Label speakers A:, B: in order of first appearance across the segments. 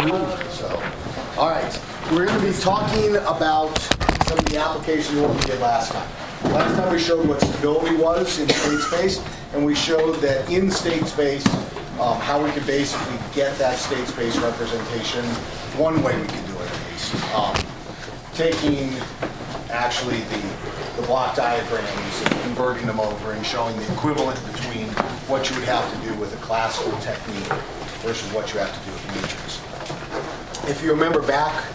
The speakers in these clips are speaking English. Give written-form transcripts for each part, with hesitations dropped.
A: So, all right, we're going to be talking about some of the application of what we did last time. Last time we showed what stability was in state space, and we showed that in state space, how we could basically get that state space representation. One way we could do it, at least, taking actually the block diagrams and converting them over and showing the equivalent between what you would have to do with a classical technique versus what you have to do with matrix. If you remember back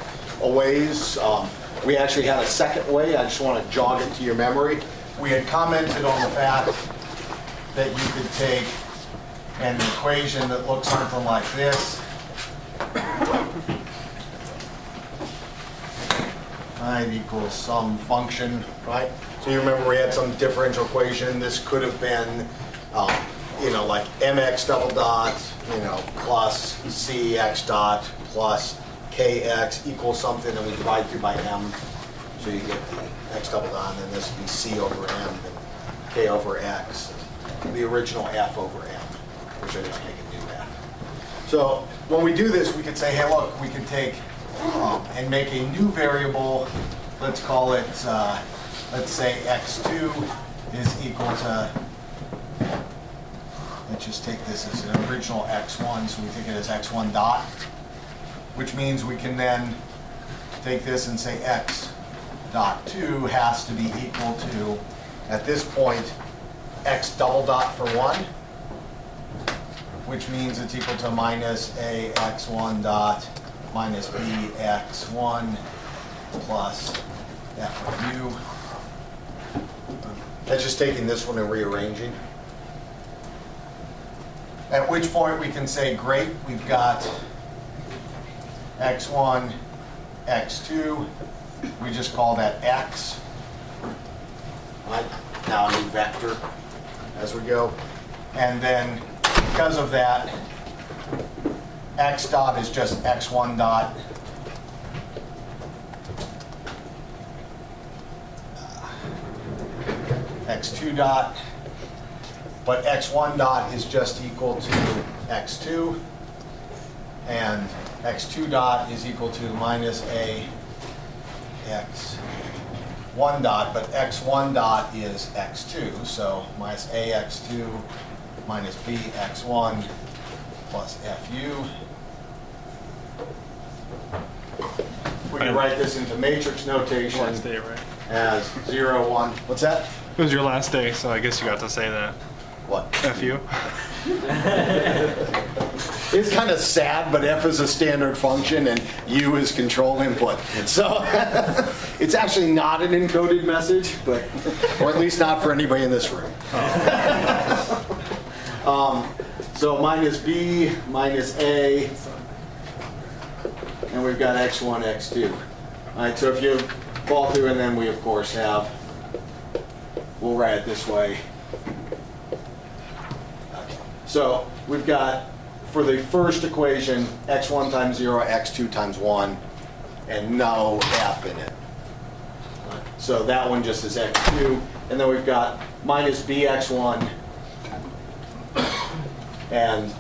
A: a ways, we actually had a second way. I just want to jog it to your memory. We had commented on the fact that you could take an equation that looks something like this. I equals some function, right? So you remember we had some differential equation. This could have been, like mx double dot, plus cx dot plus kx equals something, and we divide through by m. So you get the x double dot, and then this would be c over m, and k over x, the original f over m, which I just make a new f. So when we do this, we could say, hey, look, we could take and make a new variable. Let's call it, let's say x2 is equal to, let's just take this as an original x1, so we take it as x1 dot, which means we can then take this and say x dot 2 has to be equal to, at this point, x double dot for 1, which means it's equal to minus a x1 dot minus b x1 plus f of u. That's just taking this one and rearranging. At which point we can say, great, we've got x1, x2. We just call that x. Right? Now a new vector as we go. And then because of that, x dot is just x1 dot x2 dot, but x1 dot is just equal to x2, and x2 dot is equal to minus a x1 dot, but x1 dot is x2, so minus a x2 minus b x1 plus fu. We can write this into matrix notation
B: last day, right?
A: as 0, 1. What's that?
B: It was your last day, so I guess you got to say that.
A: What?
B: FU.
A: It's kind of sad, but f is a standard function and u is control input. So it's actually not an encoded message, but or at least not for anybody in this room. So minus b minus a, and we've got x1, x2. All right, so if you fall through, and then we of course have, we'll write it this way. Okay. So we've got, for the first equation, x1 times 0, x2 times 1, and no f in it. So that one just is x2, and then we've got minus bx1 and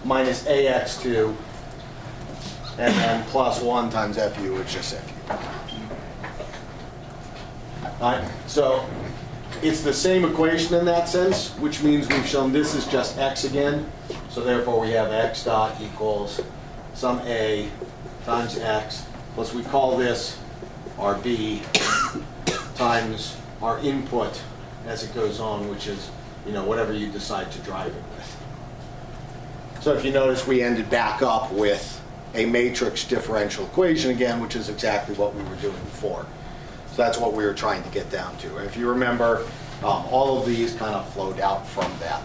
A: minus ax2, and then plus 1 times fu, which is just fu. All right, so it's the same equation in that sense, which means we've shown this is just x again. So therefore we have x dot equals some a times x, plus we call this our b times our input as it goes on, which is whatever you decide to drive it with. So if you notice, we ended back up with a matrix differential equation again, which is exactly what we were doing before. So that's what we were trying to get down to. And if you remember, all of these kind of flowed out from that.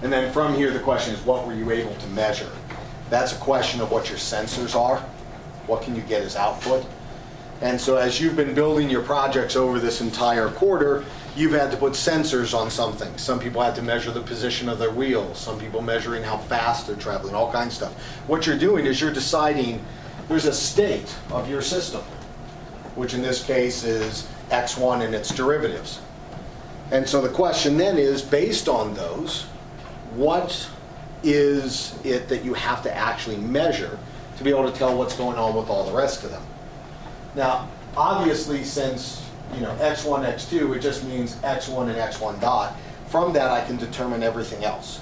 A: And then from here, the question is, what were you able to measure? That's a question of what your sensors are. What can you get as output? And so as you've been building your projects over this entire quarter, you've had to put sensors on something. Some people had to measure the position of their wheels. Some people measuring how fast they're traveling, all kinds of stuff. What you're doing is you're deciding there's a state of your system, which in this case is x1 and its derivatives. And so the question then is, based on those, what is it that you have to actually measure to be able to tell what's going on with all the rest of them? Now, obviously, since x1, x2, it just means x1 and x1 dot. From that, I can determine everything else.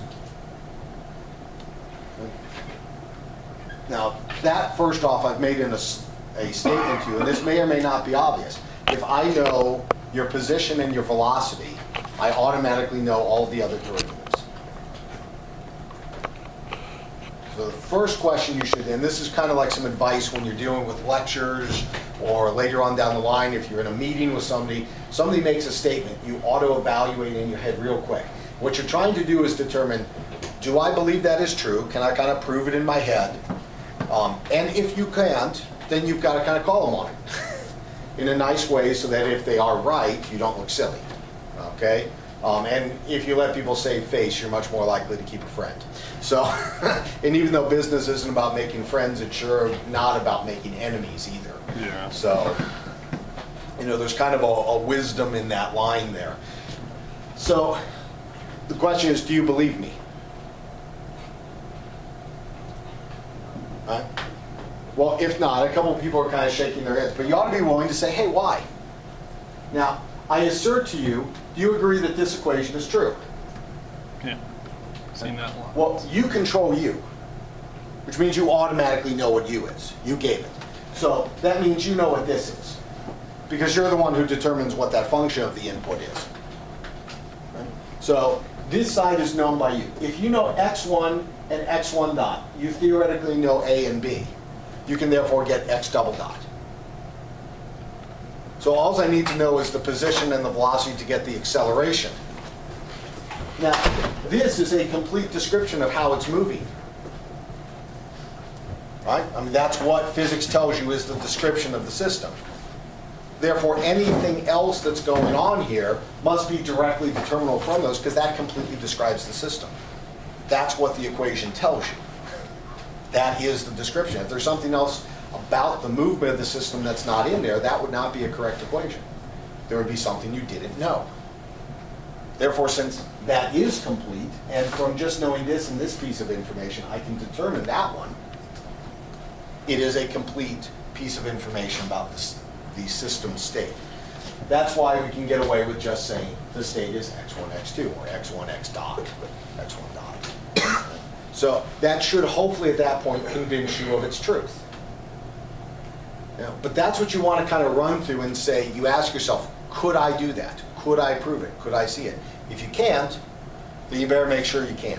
A: Now, that first off, I've made in a statement to you, and this may or may not be obvious. If I know your position and your velocity, I automatically know all the other derivatives. So the first question you should, and this is kind of like some advice when you're dealing with lectures or later on down the line, if you're in a meeting with somebody makes a statement, you auto-evaluate in your head real quick. What you're trying to do is determine, do I believe that is true? Can I kind of prove it in my head? And if you can't, then you've got to kind of call them on it in a nice way so that if they are right, you don't look silly. Okay? And if you let people save face, you're much more likely to keep a friend. So, and even though business isn't about making friends, it's sure not about making enemies either.
B: Yeah.
A: So, there's kind of a wisdom in that line there. So, the question is, do you believe me? Right? Well, if not, a couple of people are kind of shaking their heads, but you ought to be willing to say, hey, why? Now, I assert to you, do you agree that this equation is true?
B: Yeah. Seen that a lot.
A: Well, you control U, which means you automatically know what U is. You gave it. So that means you know what this is, because you're the one who determines what that function of the input is. Right? So this side is known by you. If you know x1 and x1 dot, you theoretically know A and B. You can therefore get x double dot. So all I need to know is the position and the velocity to get the acceleration. Now, this is a complete description of how it's moving. Right? I mean, that's what physics tells you is the description of the system. Therefore, anything else that's going on here must be directly determinable from those, because that completely describes the system. That's what the equation tells you. That is the description. If there's something else about the movement of the system that's not in there, that would not be a correct equation. There would be something you didn't know. Therefore, since that is complete, and from just knowing this and this piece of information, I can determine that one, it is a complete piece of information about the system state. That's why we can get away with just saying the state is x1, x2, or x1, x dot, x1 dot. So that should hopefully at that point convince you of its truth. But that's what you want to kind of run through and say, you ask yourself, could I do that? Could I prove it? Could I see it? If you can't, then you better make sure you can.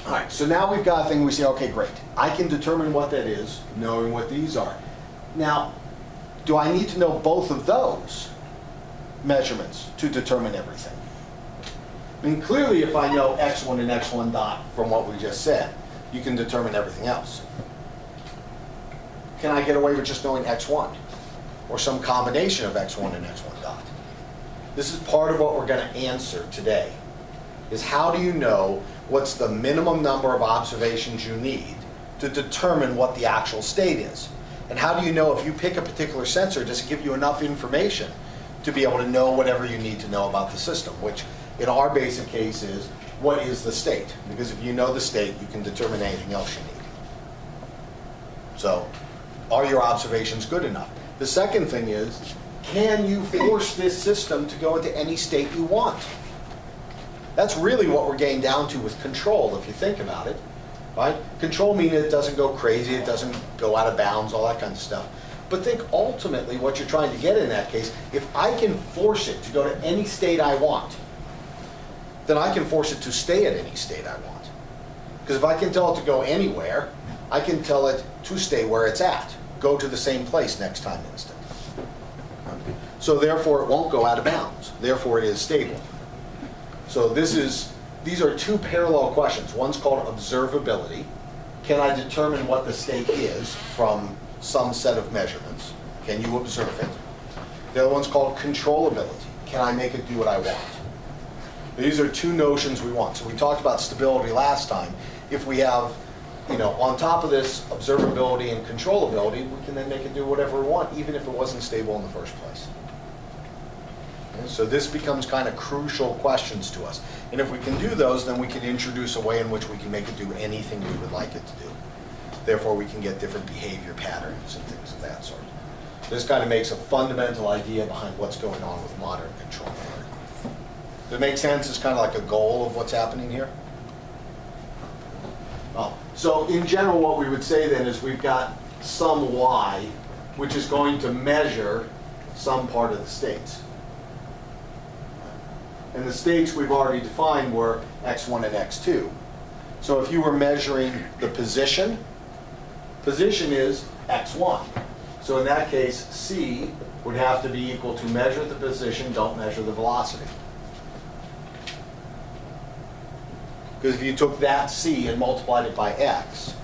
A: All right, so now we've got a thing we say, okay, great. I can determine what that is, knowing what these are. Now, do I need to know both of those measurements to determine everything? I mean, clearly if I know x1 and x1 dot from what we just said, you can determine everything else. Can I get away with just knowing x1? Or some combination of x1 and x1 dot? This is part of what we're going to answer today, is how do you know what's the minimum number of observations you need to determine what the actual state is? And how do you know if you pick a particular sensor, does it give you enough information to be able to know whatever you need to know about the system, which in our basic case is, what is the state? Because if you know the state, you can determine anything else you need. So, are your observations good enough? The second thing is, can you force this system to go into any state you want? That's really what we're getting down to with control, if you think about it. Right? Control means it doesn't go crazy, it doesn't go out of bounds, all that kind of stuff. But think ultimately what you're trying to get in that case, if I can force it to go to any state I want, then I can force it to stay at any state I want. Because if I can tell it to go anywhere, I can tell it to stay where it's at. Go to the same place next time instant. So therefore it won't go out of bounds. Therefore it is stable. So these are two parallel questions. One's called observability. Can I determine what the state is from some set of measurements? Can you observe it? The other one's called controllability. Can I make it do what I want? These are two notions we want. So we talked about stability last time. If we have, on top of this observability and controllability, we can then make it do whatever we want, even if it wasn't stable in the first place. Okay, so this becomes kind of crucial questions to us. And if we can do those, then we can introduce a way in which we can make it do anything we would like it to do. Therefore, we can get different behavior patterns and things of that sort. This kind of makes a fundamental idea behind what's going on with modern control theory. Does it make sense? It's kind of like a goal of what's happening here? Oh. So in general, what we would say then is we've got some y, which is going to measure some part of the states. And the states we've already defined were x1 and x2. So if you were measuring the position is x1. So in that case, c would have to be equal to measure the position, don't measure the velocity. Because if you took that c and multiplied it by x,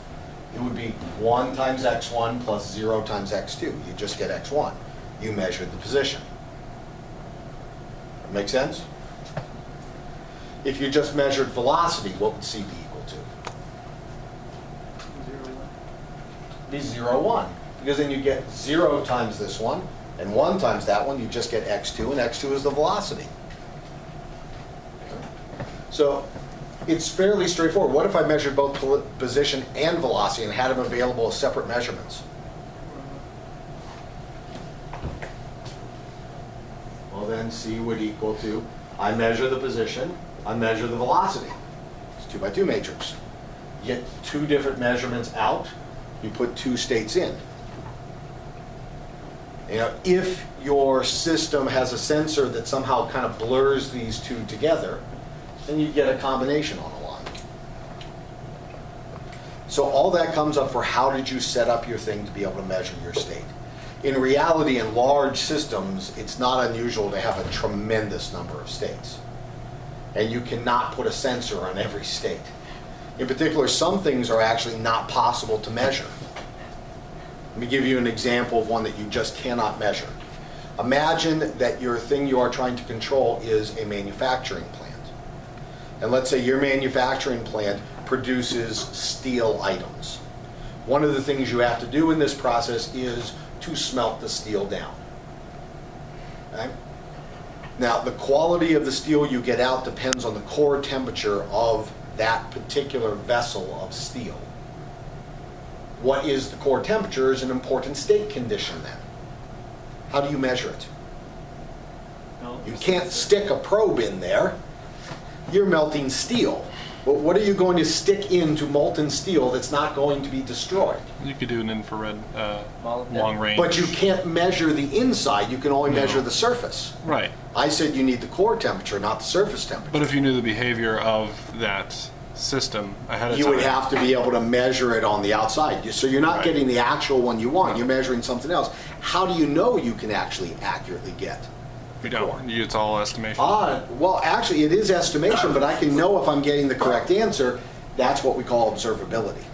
A: it would be 1 times x1 plus 0 times x2. You just get x1. You measured the position. Make sense? If you just measured velocity, what would c be equal to?
C: 0, 1.
A: Be 0, 1. Because then you get 0 times this one, and 1 times that one, you just get x2, and x2 is the velocity. So it's fairly straightforward. What if I measured both position and velocity and had them available as separate measurements? Well, then c would equal to, I measure the position, I measure the velocity. It's 2 by 2 matrix. You get 2 different measurements out, you put 2 states in. You know, if your system has a sensor that somehow kind of blurs these 2 together, then you get a combination on a line. So all that comes up for how did you set up your thing to be able to measure your state. In reality, in large systems, it's not unusual to have a tremendous number of states. And you cannot put a sensor on every state. In particular, some things are actually not possible to measure. Let me give you an example of one that you just cannot measure. Imagine that your thing you are trying to control is a manufacturing plant. And let's say your manufacturing plant produces steel items. One of the things you have to do in this process is to smelt the steel down. Okay? Now, the quality of the steel you get out depends on the core temperature of that particular vessel of steel. What is the core temperature is an important state condition then. How do you measure it? You can't stick a probe in there. You're melting steel. But what are you going to stick into molten steel that's not going to be destroyed?
B: You could do an infrared long range.
A: But you can't measure the inside. You can only measure the surface.
B: Right.
A: I said you need the core temperature, not the surface temperature.
B: But if you knew the behavior of that system ahead of
A: You
B: time,
A: would have to be able to measure it on the outside. So you're not getting the actual one you want. You're measuring something else. How do you know you can actually accurately get?
B: you don't. It's all estimation.
A: Well, actually, it is estimation, but I can know if I'm getting the correct answer. That's what we call observability.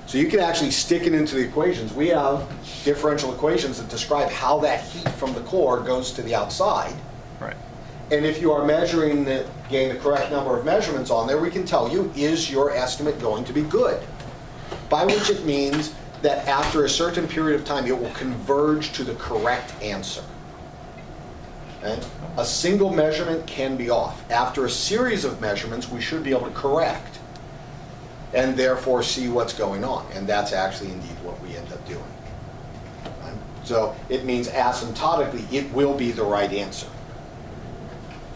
A: So you can actually stick it into the equations. We have differential equations that describe how that heat from the core goes to the outside.
B: Right.
A: And if you are measuring getting the correct number of measurements on there, we can tell you, is your estimate going to be good? By which it means that after a certain period of time, it will converge to the correct answer. Okay? A single measurement can be off. After a series of measurements, we should be able to correct and therefore see what's going on. And that's actually indeed what we end up doing. Right? So it means asymptotically, it will be the right answer.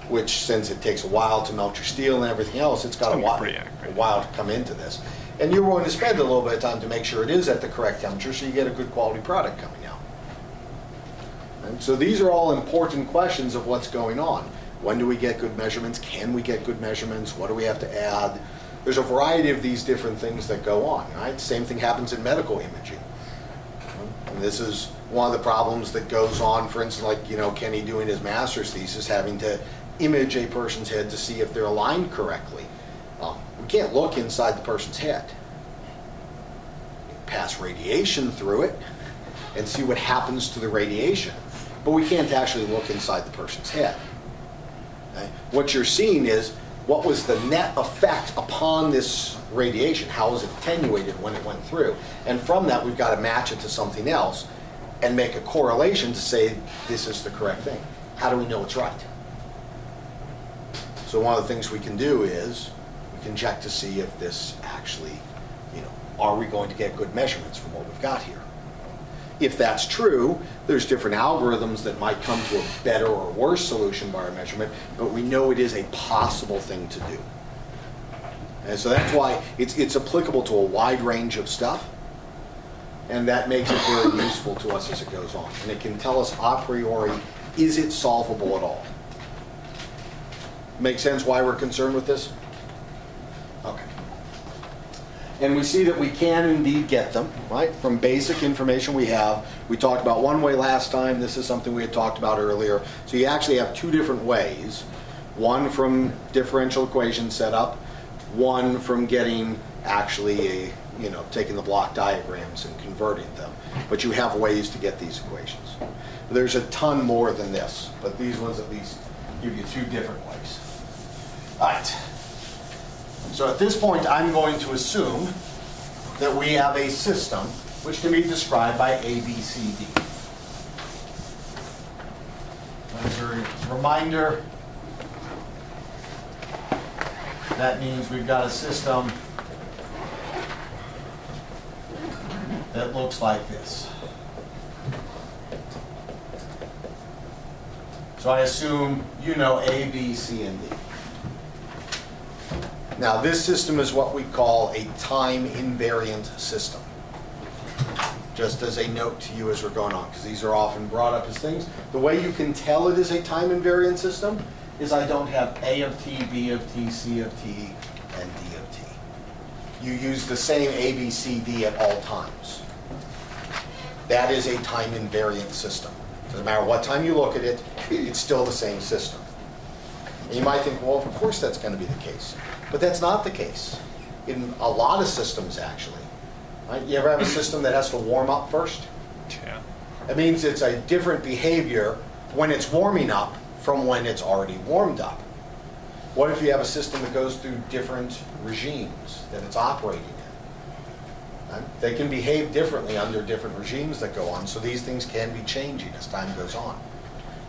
A: Which, since it takes a while to melt your steel and everything else, it's got a while to come into this. And you're willing to spend a little bit of time to make sure it is at the correct temperature so you get a good quality product coming out. And so these are all important questions of what's going on. When do we get good measurements? Can we get good measurements? What do we have to add? There's a variety of these different things that go on, right? Same thing happens in medical imaging. And this is one of the problems that goes on, for instance, like, Kenny doing his master's thesis, having to image a person's head to see if they're aligned correctly. We can't look inside the person's head. We can pass radiation through it and see what happens to the radiation. But we can't actually look inside the person's head. Okay? What you're seeing is, what was the net effect upon this radiation? How was it attenuated when it went through? And from that, we've got to match it to something else and make a correlation to say this is the correct thing. How do we know it's right? So one of the things we can do is we can check to see if this actually, are we going to get good measurements from what we've got here? If that's true, there's different algorithms that might come to a better or worse solution by our measurement, but we know it is a possible thing to do. And so that's why it's applicable to a wide range of stuff, and that makes it very useful to us as it goes on. And it can tell us a priori, is it solvable at all? Make sense why we're concerned with this? Okay. And we see that we can indeed get them, right? From basic information we have. We talked about one way last time. This is something we had talked about earlier. So you actually have two different ways. One from differential equation setup, one from getting actually taking the block diagrams and converting them. But you have ways to get these equations. There's a ton more than this, but these ones at least give you two different ways. All right. So at this point, I'm going to assume that we have a system which can be described by A, B, C, D. As a reminder, that means we've got a system that looks like this. So I assume you know A, B, C, and D. Now this system is what we call a time invariant system. Just as a note to you as we're going on, because these are often brought up as things. The way you can tell it is a time invariant system is I don't have A of t, B of t, C of t, and D of t. You use the same A, B, C, D at all times. That is a time invariant system. Doesn't matter what time you look at it, it's still the same system. And you might think, well, of course that's going to be the case. But that's not the case in a lot of systems, actually. Right? You ever have a system that has to warm up first?
B: Yeah.
A: It means it's a different behavior when it's warming up from when it's already warmed up. What if you have a system that goes through different regimes that it's operating in? Right? They can behave differently under different regimes that go on, so these things can be changing as time goes on.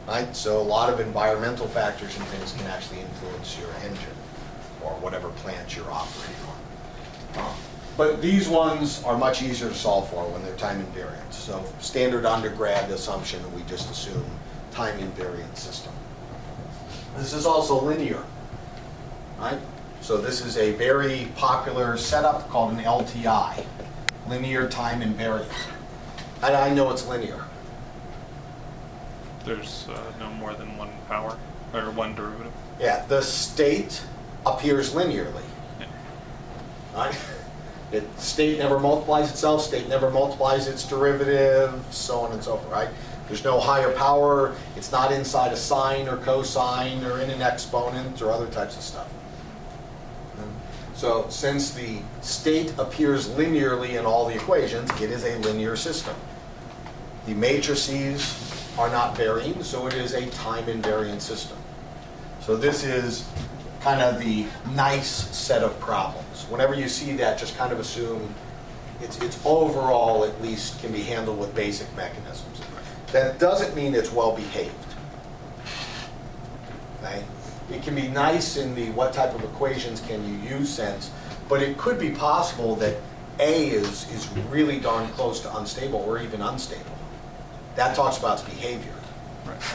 A: Right? So a lot of environmental factors and things can actually influence your engine or whatever plant you're operating on. But these ones are much easier to solve for when they're time invariant. So standard undergrad assumption, we just assume time invariant system. This is also linear, right? So this is a very popular setup called an LTI, linear time invariant. And I know it's linear.
B: There's no more than one power, or one derivative.
A: Yeah, the state appears linearly.
B: Yeah.
A: Right? State never multiplies itself, state never multiplies its derivative, so on and so forth, right? There's no higher power, it's not inside a sine or cosine or in an exponent or other types of stuff. So since the state appears linearly in all the equations, it is a linear system. The matrices are not varying, so it is a time invariant system. So this is kind of the nice set of problems. Whenever you see that, just kind of assume it's overall at least can be handled with basic mechanisms. That doesn't mean it's well behaved. Okay? It can be nice in the what type of equations can you use sense, but it could be possible that A is really darn close to unstable or even unstable. That talks about its behavior.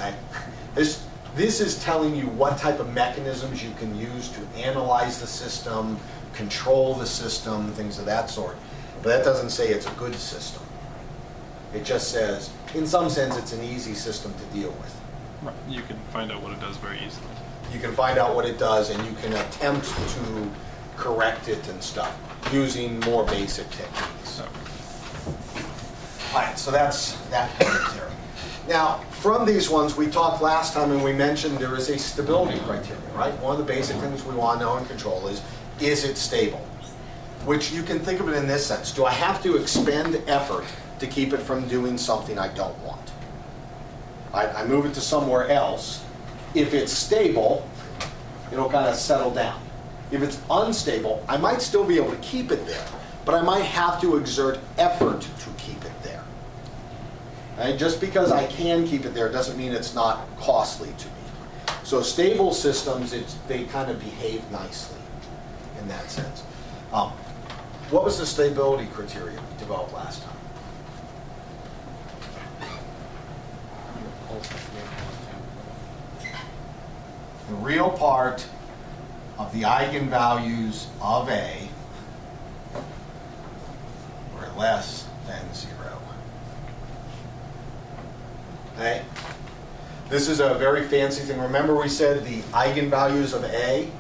A: Right? This is telling you what type of mechanisms you can use to analyze the system, control the system, things of that sort. But that doesn't say it's a good system. It just says, in some sense, it's an easy system to deal with.
B: Right. You can find out what it does very easily.
A: You can find out what it does, and you can attempt to correct it and stuff using more basic techniques. All right, so that's that commentary. Now, from these ones, we talked last time and we mentioned there is a stability criteria, right? One of the basic things we want to know and control is it stable? Which you can think of it in this sense. Do I have to expend effort to keep it from doing something I don't want? I move it to somewhere else. If it's stable, it'll kind of settle down. If it's unstable, I might still be able to keep it there, but I might have to exert effort to keep it there. Right? Just because I can keep it there doesn't mean it's not costly to me. So stable systems, they kind of behave nicely in that sense. What was the stability criteria we developed last time? The real part of the eigenvalues of A were less than 0. Okay? This is a very fancy thing. Remember we said the eigenvalues of A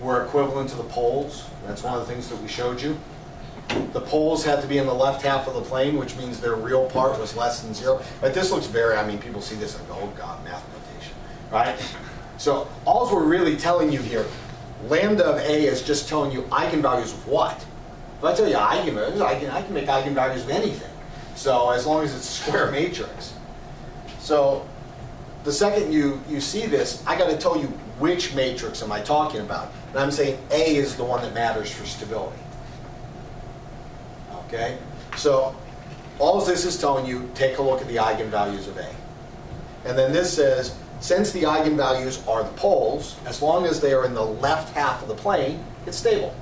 A: were equivalent to the poles? That's one of the things that we showed you. The poles had to be in the left half of the plane, which means their real part was less than 0. But this looks very, I mean, people see this and go, oh God, math notation, right? So all we're really telling you here, lambda of A is just telling you eigenvalues of what? If I tell you eigenvalues, I can make eigenvalues of anything. So as long as it's a square matrix. So the second you see this, I got to tell you which matrix am I talking about. And I'm saying A is the one that matters for stability. Okay? So all of this is telling you, take a look at the eigenvalues of A. And then this says, since the eigenvalues are the poles, as long as they are in the left half of the plane, it's stable.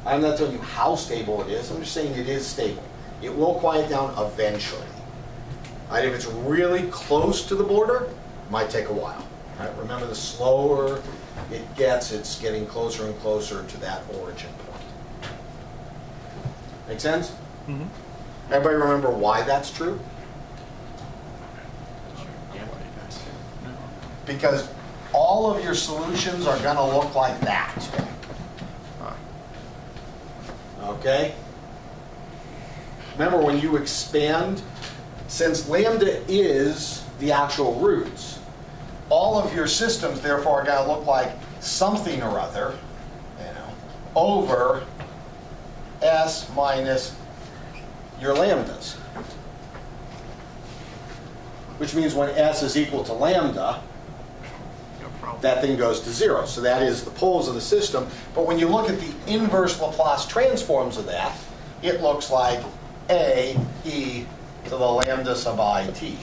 A: I'm not telling you how stable it is, I'm just saying it is stable. It will quiet down eventually. Right? If it's really close to the border, it might take a while. Right? Remember, the slower it gets, it's getting closer and closer to that origin point. Make sense?
B: Mm-hmm.
A: Everybody remember why that's true? Because all of your solutions are going to look like that. Okay? Remember, when you expand, since lambda is the actual roots, all of your systems, therefore, are going to look like something or other, over S minus your lambdas. Which means when S is equal to lambda, that thing goes to 0. So that is the poles of the system. But when you look at the inverse Laplace transforms of that, it looks like A e to the lambda sub I t.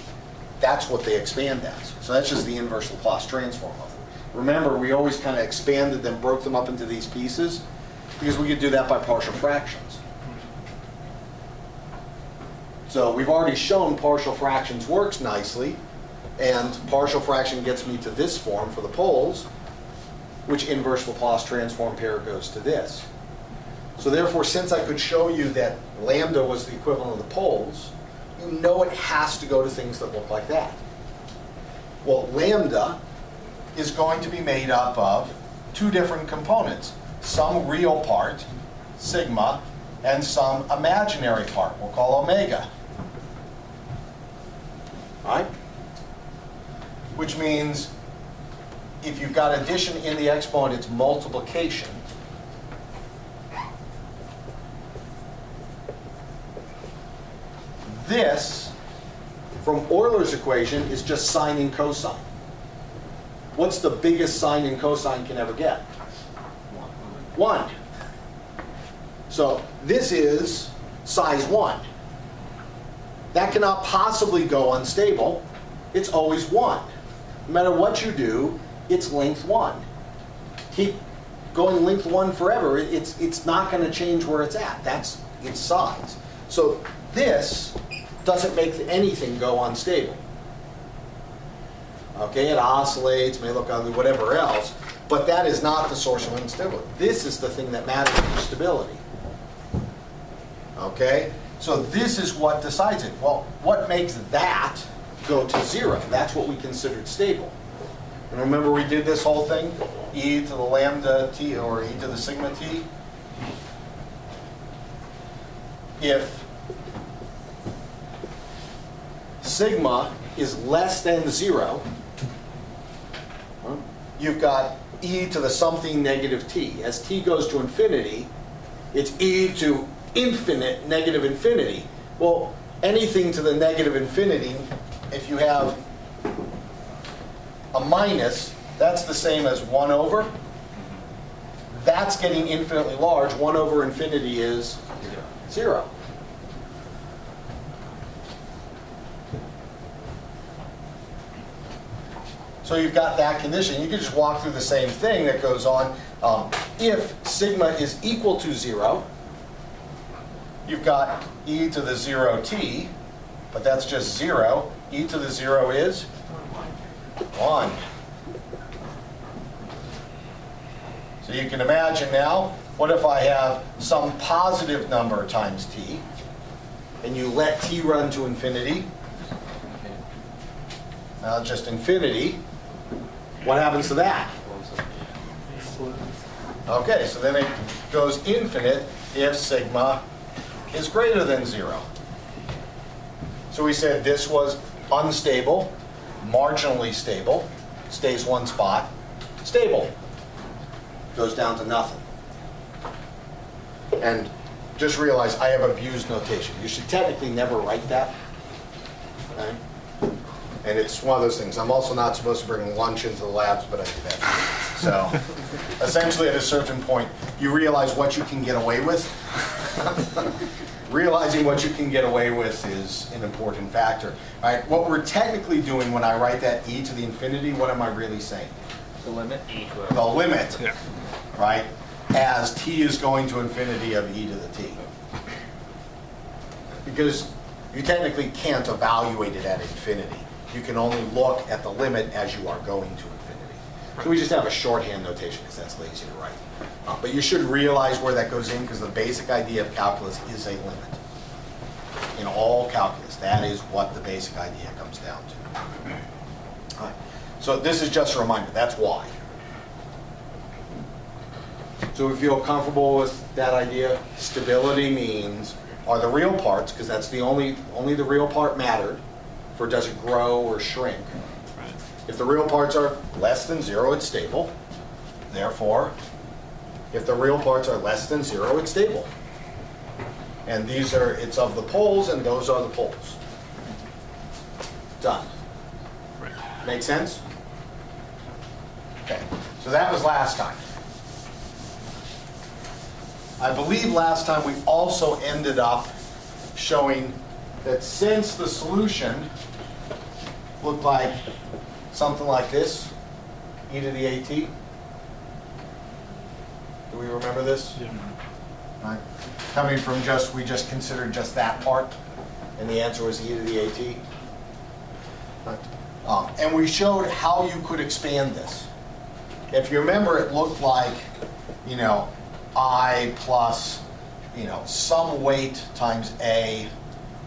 A: That's what they expand as. So that's just the inverse Laplace transform of it. Remember, we always kind of expanded them, broke them up into these pieces, because we could do that by partial fractions. So we've already shown partial fractions works nicely. And partial fraction gets me to this form for the poles, which inverse Laplace transform pair goes to this. So therefore, since I could show you that lambda was the equivalent of the poles, you know it has to go to things that look like that. Well, lambda is going to be made up of two different components. Some real part, sigma, and some imaginary part, we'll call omega. All right? Which means if you've got addition in the exponent, it's multiplication. This, from Euler's equation, is just sine and cosine. What's the biggest sine and cosine can ever get? 1. So this is size 1. That cannot possibly go unstable. It's always 1. No matter what you do, it's length 1. Keep going length 1 forever, it's not going to change where it's at. That's its size. So this doesn't make anything go unstable. Okay, it oscillates, may look ugly, whatever else, but that is not the source of instability. This is the thing that matters for stability. Okay, so this is what decides it. Well, what makes that go to 0? That's what we considered stable. And remember we did this whole thing? E to the lambda t, or e to the sigma t? If sigma is less than 0, you've got e to the something negative t. As t goes to infinity, it's e to infinite negative infinity. Well, anything to the negative infinity, if you have a minus, that's the same as 1 over. That's getting infinitely large. 1 over infinity is 0. So you've got that condition. You can just walk through the same thing that goes on. If sigma is equal to 0, you've got e to the 0t, but that's just 0. E to the 0 is 1. So you can imagine now, what if I have some positive number times t, and you let t run to infinity? Now just infinity. What happens to that? Okay, so then it goes infinite if sigma is greater than 0. So we said this was unstable, marginally stable, stays one spot, stable, goes down to nothing. And just realize I have abused notation. You should technically never write that. Okay? And it's one of those things. I'm also not supposed to bring lunch into the labs, but I do that. So essentially at a certain point, you realize what you can get away with. Realizing what you can get away with is an important factor. All right, what we're technically doing when I write that e to the infinity, what am I really saying?
C: The limit?
A: The limit,
B: Yeah.
A: right, as t is going to infinity of e to the t. Because you technically can't evaluate it at infinity. You can only look at the limit as you are going to infinity. So we just have a shorthand notation because that's lazy to write. But you should realize where that goes in because the basic idea of calculus is a limit. In all calculus, that is what the basic idea comes down to. All right. So this is just a reminder, that's why. So we feel comfortable with that idea. Stability means, are the real parts, because that's the only the real part mattered for does it grow or shrink.
B: Right.
A: If the real parts are less than 0, it's stable. Therefore, if the real parts are less than 0, it's stable. And these are, it's of the poles, and those are the poles. Done.
B: Right.
A: Make sense? Okay, so that was last time. I believe last time we also ended up showing that since the solution looked like something like this, e to the at. Do we remember this?
B: Yeah.
A: Right. Coming from we just considered just that part, and the answer was e to the at. Right. And we showed how you could expand this. If you remember, it looked like, I plus, some weight times a.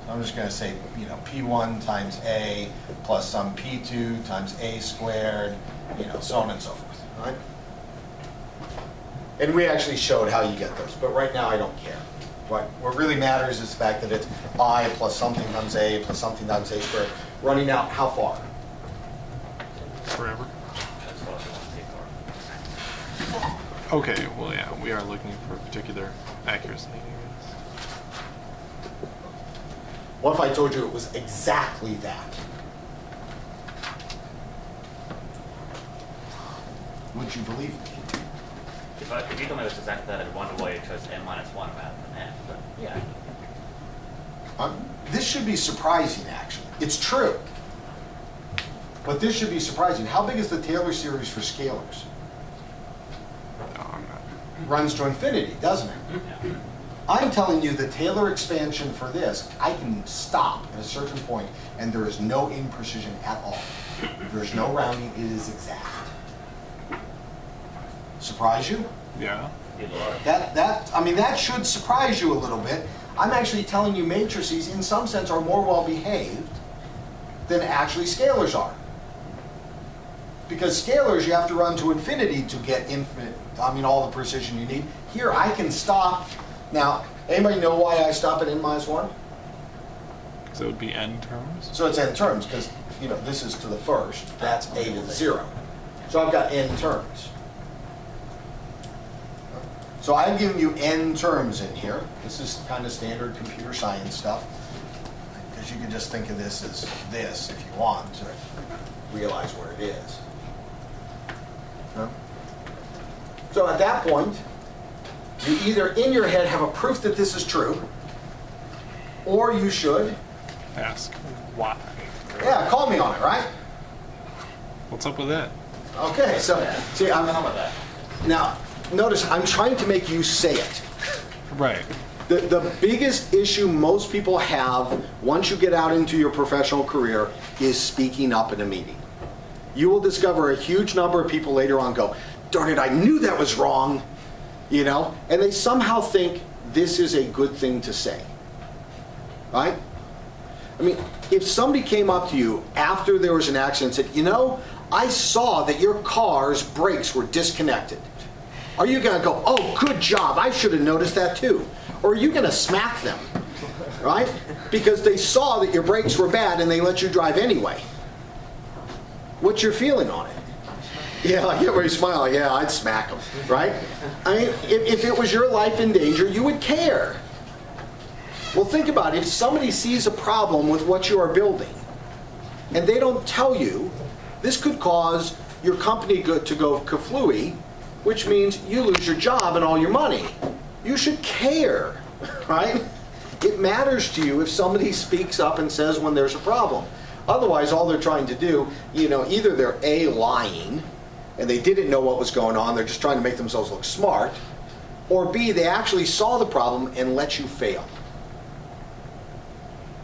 A: I'm just going to say, P1 times A plus some P2 times A squared, so on and so forth, right? And we actually showed how you get those, but right now I don't care. What really matters is the fact that it's I plus something times A plus something times A squared, running out how far?
B: Forever.
C: That's what I want to take.
B: Okay, well, yeah, we are looking for particular accuracy.
A: What if I told you it was exactly that? Would you believe me?
C: If you told me it was exactly that, I'd wonder why you chose n minus 1 rather than n. But yeah.
A: This should be surprising, actually. It's true. But this should be surprising. How big is the Taylor series for scalars?
B: No, I'm not.
A: Runs to infinity, doesn't it?
C: Yeah.
A: I'm telling you the Taylor expansion for this, I can stop at a certain point and there is no imprecision at all. There's no rounding, it is exact. Surprise you?
B: Yeah.
A: That should surprise you a little bit. I'm actually telling you matrices in some sense are more well behaved than actually scalars are. Because scalars you have to run to infinity to get all the precision you need. Here I can stop. Now, anybody know why I stop at n minus 1?
B: So it would be n terms?
A: So it's n terms, because this is to the first, that's a to the 0. So I've got n terms. So I've given you n terms in here. This is kind of standard computer science stuff. Because you can just think of this as this if you want to realize where it is. So at that point, you either in your head have a proof that this is true, or you should
B: Ask why.
A: call me on it, right?
B: What's up with that?
A: Okay, so, see,
C: I'm with that.
A: now, notice, I'm trying to make you say it.
B: Right.
A: The biggest issue most people have once you get out into your professional career is speaking up in a meeting. You will discover a huge number of people later on go, darn it, I knew that was wrong, you know? And they somehow think this is a good thing to say, right? I mean, if somebody came up to you after there was an accident and said, you know, I saw that your car's brakes were disconnected. Are you going to go, oh, good job, I should have noticed that too? Or are you going to smack them, right? Because they saw that your brakes were bad and they let you drive anyway. What's your feeling on it? Yeah, I get where you smile. Yeah, I'd smack them, right? I mean, if it was your life in danger, you would care. Well, think about it. If somebody sees a problem with what you are building and they don't tell you, this could cause your company to go kaflooey, which means you lose your job and all your money. You should care, right? It matters to you if somebody speaks up and says when there's a problem. Otherwise, all they're trying to do, you know, either they're A, lying, and they didn't know what was going on, they're just trying to make themselves look smart, or B, they actually saw the problem and let you fail.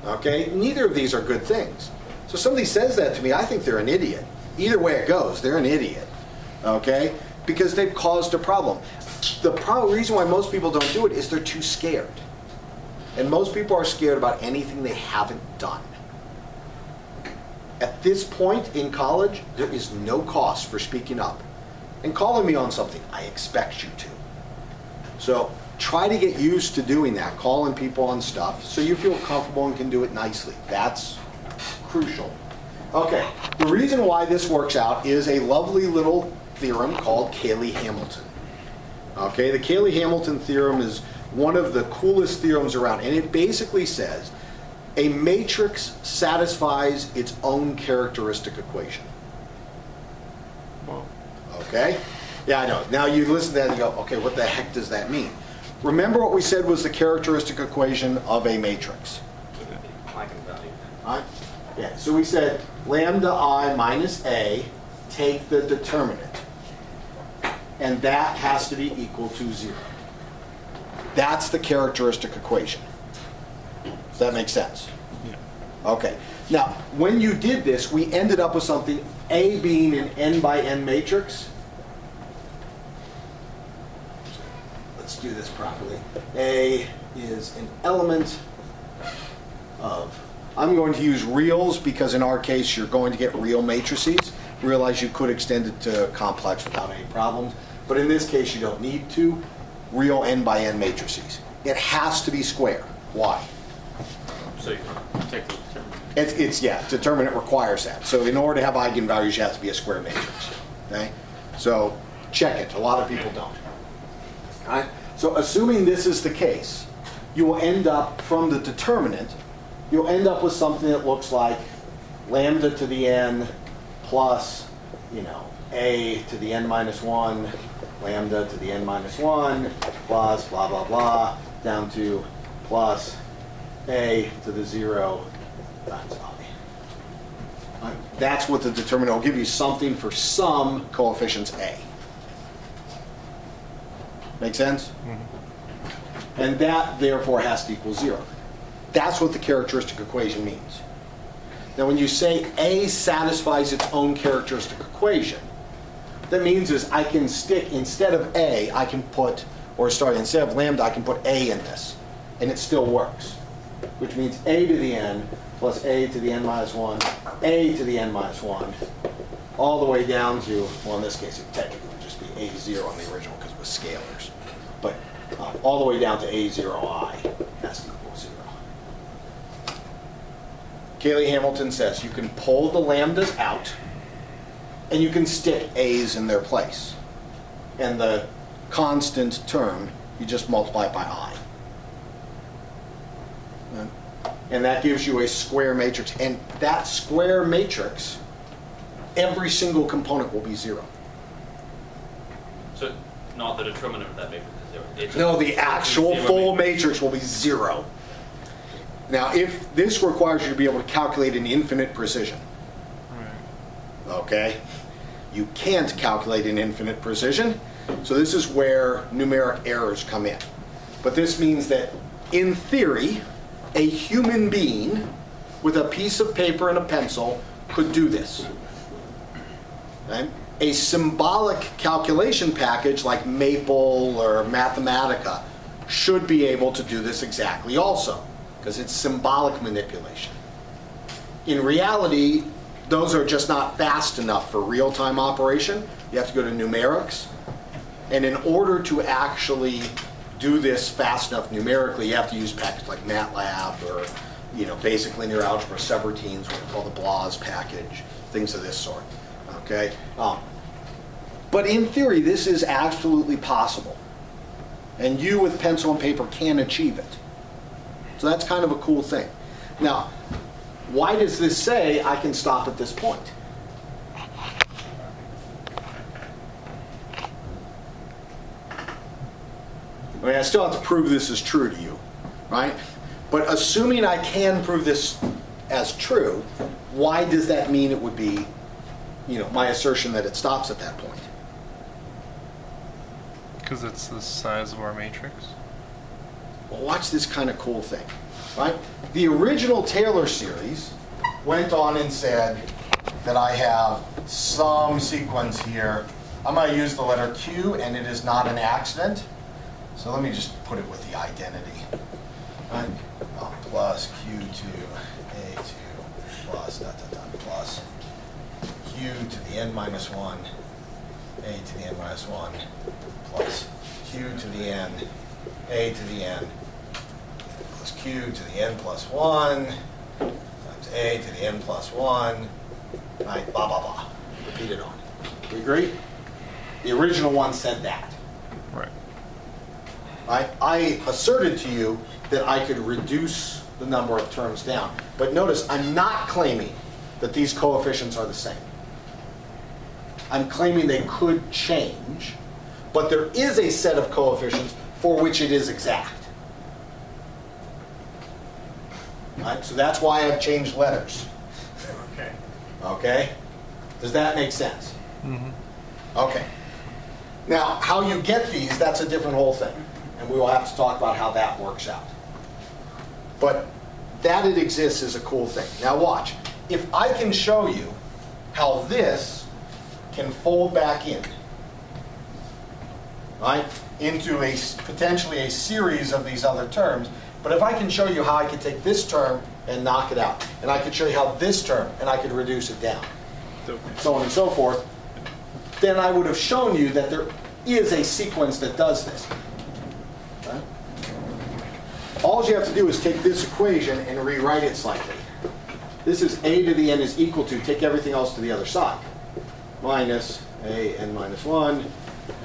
A: Okay? Neither of these are good things. So somebody says that to me, I think they're an idiot. Either way it goes, they're an idiot. Okay? Because they've caused a problem. The reason why most people don't do it is they're too scared. And most people are scared about anything they haven't done. At this point in college, there is no cost for speaking up. And calling me on something, I expect you to. So try to get used to doing that, calling people on stuff, so you feel comfortable and can do it nicely. That's crucial. Okay, the reason why this works out is a lovely little theorem called Cayley-Hamilton. Okay, the Cayley-Hamilton theorem is one of the coolest theorems around, and it basically says a matrix satisfies its own characteristic equation.
B: Well,
A: Okay? Yeah, I know. Now you listen to that and you go, okay, what the heck does that mean? Remember what we said was the characteristic equation of a matrix.
C: Eigenvalue.
A: All right? Yeah, so we said lambda I minus A, take the determinant. And that has to be equal to 0. That's the characteristic equation. Does that make sense?
B: yeah.
A: Okay. Now, when you did this, we ended up with something, A being an n by n matrix. Let's do this properly. A is an element of, I'm going to use reals because in our case you're going to get real matrices. Realize you could extend it to complex without any problems, but in this case you don't need to. Real n by n matrices. It has to be square. Why?
C: So you take the determinant.
A: Yeah, determinant requires that. So in order to have eigenvalues, you have to be a square matrix. Okay? So check it. A lot of people don't. All right? So assuming this is the case, you will end up from the determinant, you'll end up with something that looks like lambda to the n plus, you know, a to the n minus 1, lambda to the n minus 1, plus blah, blah, blah, down to plus a to the 0 times I. That's what the determinant will give you, something for some coefficients a. Make sense? Mm-hmm. And that, therefore, has to equal 0. That's what the characteristic equation means. Now, when you say A satisfies its own characteristic equation, that means is I can stick, instead of A, I can put, or sorry, instead of lambda, I can put A in this, and it still works. Which means A to the n plus A to the n minus 1, A to the n minus 1, all the way down to, well, in this case, it technically would just be A0 on the original because it was scalars. But all the way down to A0I has to equal 0. Cayley-Hamilton says you can pull the lambdas out and you can stick A's in their place. And the constant term, you just multiply it by I. And that gives you a square matrix. And that square matrix, every single component will be 0.
C: So not the determinant of that matrix is 0. It's
A: No, the actual full matrix will be 0. Now, if this requires you to be able to calculate in infinite precision,
B: Right.
A: okay? You can't calculate in infinite precision, so this is where numeric errors come in. But this means that, in theory, a human being with a piece of paper and a pencil could do this. Okay? A symbolic calculation package like Maple or Mathematica should be able to do this exactly also, because it's symbolic manipulation. In reality, those are just not fast enough for real-time operation. You have to go to numerics. And in order to actually do this fast enough numerically, you have to use packages like MATLAB or, basic linear algebra subroutines, what we call the BLAS package, things of this sort. Okay? But in theory, this is absolutely possible. And you with pencil and paper can achieve it. So that's kind of a cool thing. Now, why does this say I can stop at this point? I mean, I still have to prove this is true to you, right? But assuming I can prove this as true, why does that mean it would be, my assertion that it stops at that point?
B: Because it's the size of our matrix.
A: Well, watch this kind of cool thing, right? The original Taylor series went on and said that I have some sequence here. I'm going to use the letter Q, and it is not an accident. So let me just put it with the identity. Right? Plus Q2, A2, plus, plus Q to the n minus 1, A to the n minus 1, plus Q to the n, A to the n, plus Q to the n plus 1, times A to the n plus 1, right, blah, blah, blah. Repeat it on. We agree? The original one said that.
B: Right.
A: I asserted to you that I could reduce the number of terms down. But notice, I'm not claiming that these coefficients are the same. I'm claiming they could change, but there is a set of coefficients for which it is exact. Right? So that's why I've changed letters.
C: Okay.
A: Okay? Does that make sense?
B: Mm-hmm.
A: Okay. Now, how you get these, that's a different whole thing. And we will have to talk about how that works out. But that it exists is a cool thing. Now watch. If I can show you how this can fold back in, right, into potentially a series of these other terms, but if I can show you how I could take this term and knock it out, and I could show you how this term, and I could reduce it down, so on and so forth, then I would have shown you that there is a sequence that does this. Right? All you have to do is take this equation and rewrite it slightly. This is a to the n is equal to, take everything else to the other side, minus a n minus 1,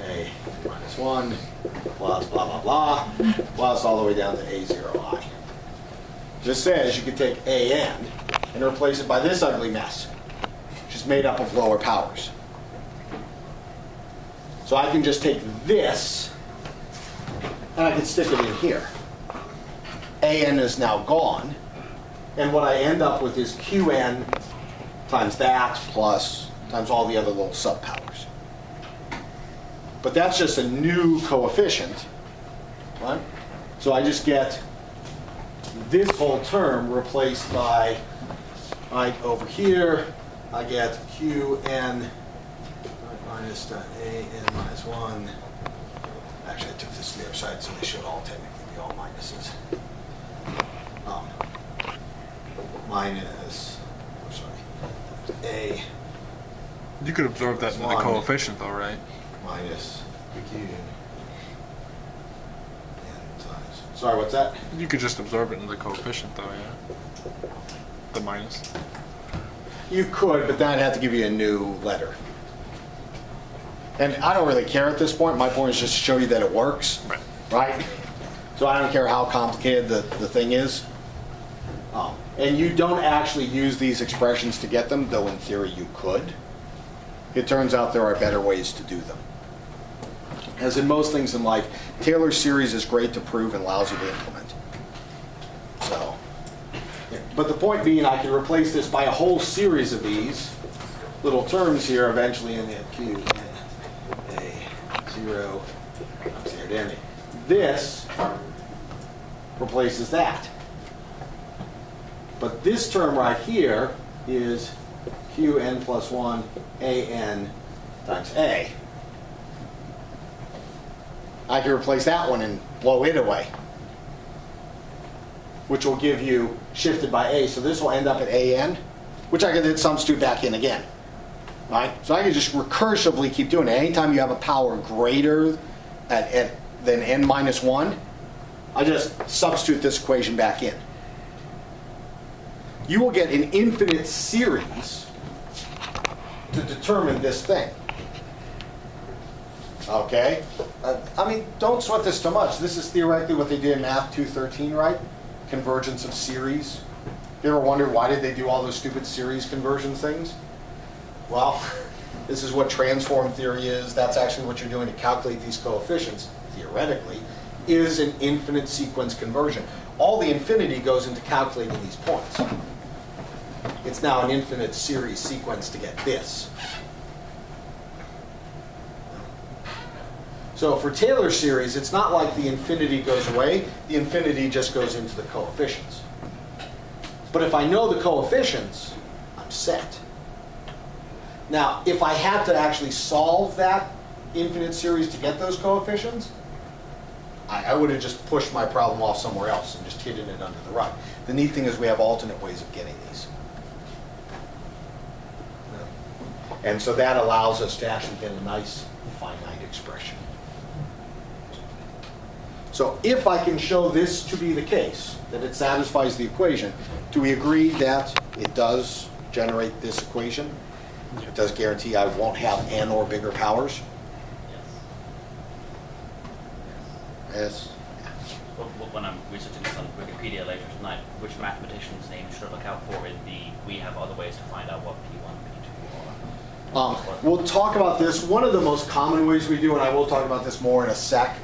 A: a n minus 1, plus blah, blah, blah, plus all the way down to a0i. This says you could take a n and replace it by this ugly mess, which is made up of lower powers. So I can just take this, and I can stick it in here. an is now gone, and what I end up with is qn times that plus times all the other little subpowers. But that's just a new coefficient, right? So I just get this whole term replaced by, right over here, I get qn minus a n minus 1. Actually, I took this to the other side, so they should all technically be all minuses. Minus, a.
B: You could absorb that in the coefficient, though, right?
A: Minus q n times. Sorry, what's that?
B: You could just absorb it in the coefficient, though, yeah. The minus.
A: You could, but then I'd have to give you a new letter. And I don't really care at this point. My point is just to show you that it works.
B: Right.
A: Right? So I don't care how complicated the thing is. And you don't actually use these expressions to get them, though in theory you could. It turns out there are better ways to do them. As in most things in life, Taylor series is great to prove and lousy to implement. So, yeah. But the point being, I can replace this by a whole series of these, little terms here eventually end at Q and A 0 times here to N. This replaces that. But this term right here is Qn plus 1 An times A. I can replace that one and blow it away, which will give you shifted by A. So this will end up at An, which I can then substitute back in again. Right? So I can just recursively keep doing it. Anytime you have a power greater than n minus 1, I just substitute this equation back in. You will get an infinite series to determine this thing. Okay? I mean, don't sweat this too much. This is theoretically what they did in Math 213, right? Convergence of series. You ever wondered why did they do all those stupid series conversion things? Well, this is what transform theory is. That's actually what you're doing to calculate these coefficients, theoretically, is an infinite sequence conversion. All the infinity goes into calculating these points. It's now an infinite series sequence to get this. So for Taylor series, it's not like the infinity goes away. The infinity just goes into the coefficients. But if I know the coefficients, I'm set. Now, if I had to actually solve that infinite series to get those coefficients, I would have just pushed my problem off somewhere else and just hidden it under the rug. The neat thing is we have alternate ways of getting these. And so that allows us to actually get a nice finite expression. So if I can show this to be the case, that it satisfies the equation, do we agree that it does generate this equation? It does guarantee I won't have n or bigger powers? Yes.
C: When I'm researching this on Wikipedia later tonight, which mathematician's name should I look out for in the we have other ways to find out what P1 and P2 are?
A: We'll talk about this. One of the most common ways we do, and I will talk about this more in a sec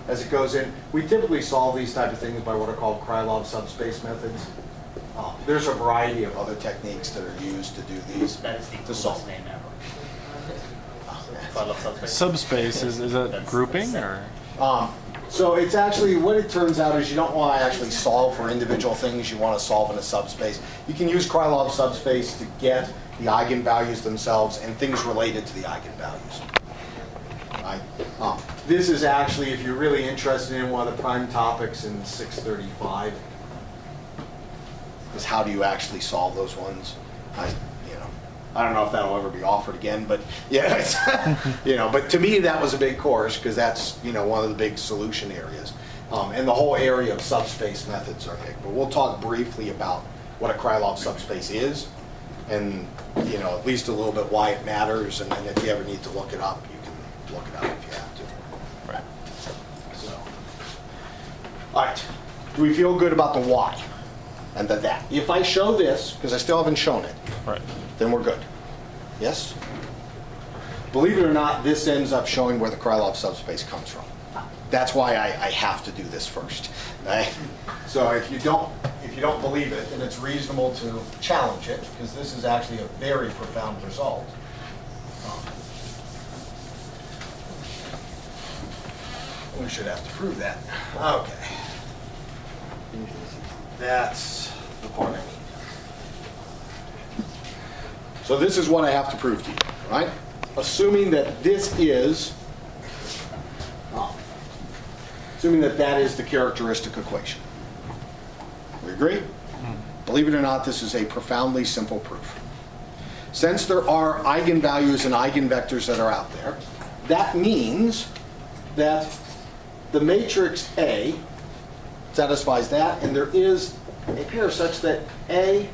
A: as it goes in, we typically solve these type of things by what are called Krylov subspace methods. There's a variety of other techniques that are used to do these.
C: That is the
A: to solve.
C: coolest name ever. I love subspace.
B: Subspace, is that
C: That's
B: grouping
C: set.
B: or?
A: So it's actually, what it turns out is you don't want to actually solve for individual things, you want to solve in a subspace. You can use Krylov subspace to get the eigenvalues themselves and things related to the eigenvalues. Right? This is actually, if you're really interested in one of the prime topics in 635, is how do you actually solve those ones? I don't know if that'll ever be offered again, but yeah, it's, but to me that was a big course because that's one of the big solution areas, and the whole area of subspace methods are big. But we'll talk briefly about what a Krylov subspace is, and at least a little bit why it matters, and then if you ever need to look it up, you can look it up if you have to.
B: Right.
A: So, all right, do we feel good about the why and the that? If I show this, because I still haven't shown it,
B: Right.
A: then we're good. Yes? Believe it or not, this ends up showing where the Krylov subspace comes from. That's why I have to do this first. Right? So if you don't believe it, then it's reasonable to challenge it, because this is actually a very profound result. We should have to prove that. Okay. That's the part I need. So this is what I have to prove to you, right? Assuming that this is, assuming that that is the characteristic equation. We agree? Believe it or not, this is a profoundly simple proof. Since there are eigenvalues and eigenvectors that are out there, that means that the matrix A satisfies that, and there is a pair such that A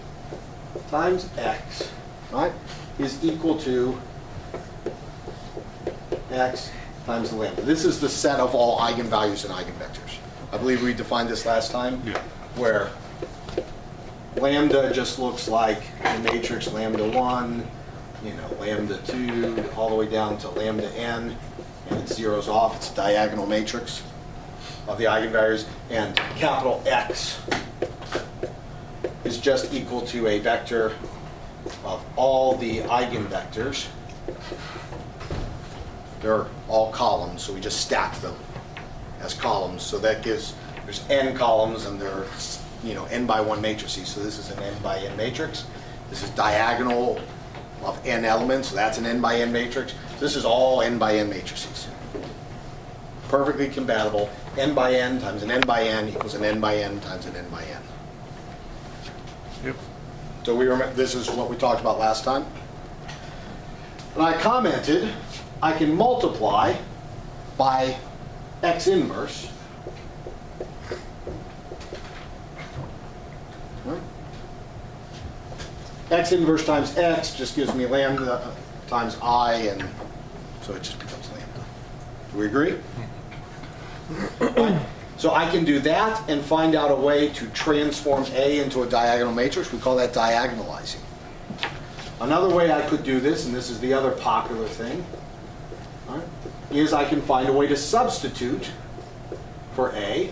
A: times X, right, is equal to X times the lambda. This is the set of all eigenvalues and eigenvectors. I believe we defined this last time, where lambda just looks like the matrix lambda 1, lambda 2, all the way down to lambda n, and it zeroes off. It's a diagonal matrix of the eigenvalues, and capital X is just equal to a vector of all the eigenvectors. They're all columns, so we just stack them as columns. So that gives, there's n columns, and they're, n by 1 matrices. So this is an n by n matrix. This is diagonal of n elements, so that's an n by n matrix. This is all n by n matrices. Perfectly compatible. N by n times an n by n equals an n by n times an n by n.
B: Yep.
A: So we remember, this is what we talked about last time. And I commented, I can multiply by x inverse. X inverse times x just gives me lambda times I, and so it just becomes lambda. Do we agree? Right. So I can do that and find out a way to transform A into a diagonal matrix. We call that diagonalizing. Another way I could do this, and this is the other popular thing, right, is I can find a way to substitute for A,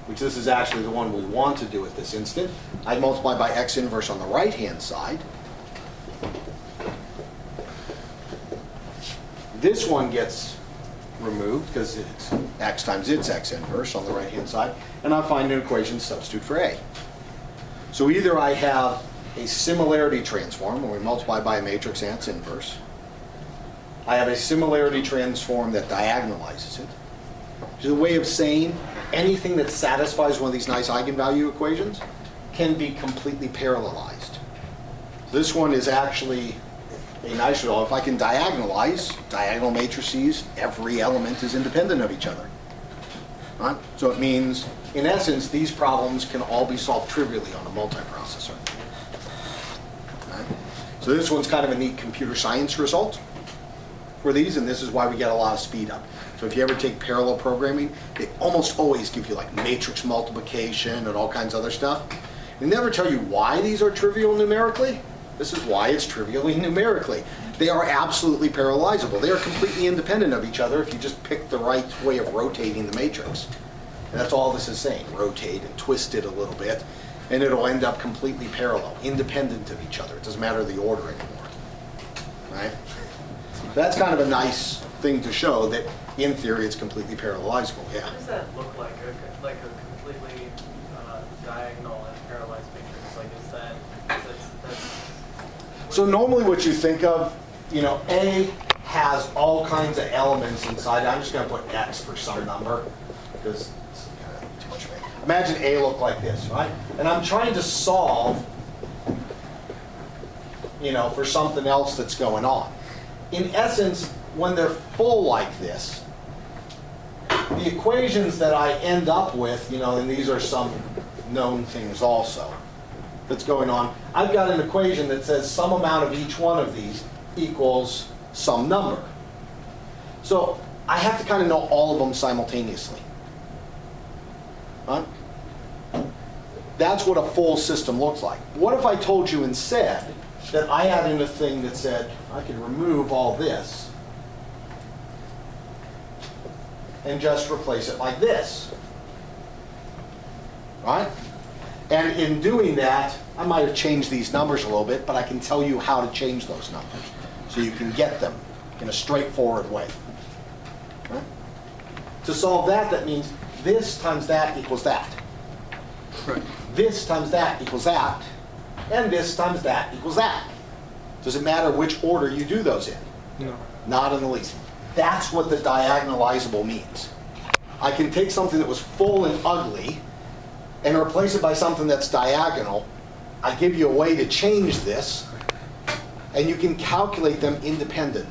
A: which this is actually the one we want to do at this instant. I multiply by x inverse on the right-hand side. This one gets removed because it's x times its x inverse on the right-hand side, and I find an equation to substitute for A. So either I have a similarity transform, where we multiply by a matrix and its inverse. I have a similarity transform that diagonalizes it, which is a way of saying anything that satisfies one of these nice eigenvalue equations can be completely parallelized. This one is actually a nice result. If I can diagonalize diagonal matrices, every element is independent of each other. Right? So it means, in essence, these problems can all be solved trivially on a multiprocessor. Right? So this one's kind of a neat computer science result for these, and this is why we get a lot of speed up. So if you ever take parallel programming, they almost always give you like matrix multiplication and all kinds of other stuff. They never tell you why these are trivial numerically. This is why it's trivially numerically. They are absolutely parallelizable. They are completely independent of each other if you just pick the right way of rotating the matrix. And that's all this is saying. Rotate and twist it a little bit, and it'll end up completely parallel, independent of each other. It doesn't matter the order anymore. Right? That's kind of a nice thing to show that, in theory, it's completely parallelizable. Yeah.
D: What does that look like? Like a completely diagonal and parallelized matrix? Like, is that that's
A: So normally what you think of, A has all kinds of elements inside. I'm just going to put X for some number because it's kind of too much for me. Imagine A look like this, right? And I'm trying to solve, for something else that's going on. In essence, when they're full like this, the equations that I end up with, and these are some known things also that's going on, I've got an equation that says some amount of each one of these equals some number. So I have to kind of know all of them simultaneously. Right? That's what a full system looks like. What if I told you instead that I had in a thing that said I could remove all this and just replace it like this? Right? And in doing that, I might have changed these numbers a little bit, but I can tell you how to change those numbers so you can get them in a straightforward way. Right? To solve that, that means this times that equals that.
B: Right.
A: This times that equals that. And this times that equals that. Does it matter which order you do those in?
B: No.
A: Not in the least. That's what the diagonalizable means. I can take something that was full and ugly and replace it by something that's diagonal. I give you a way to change this, and you can calculate them independent.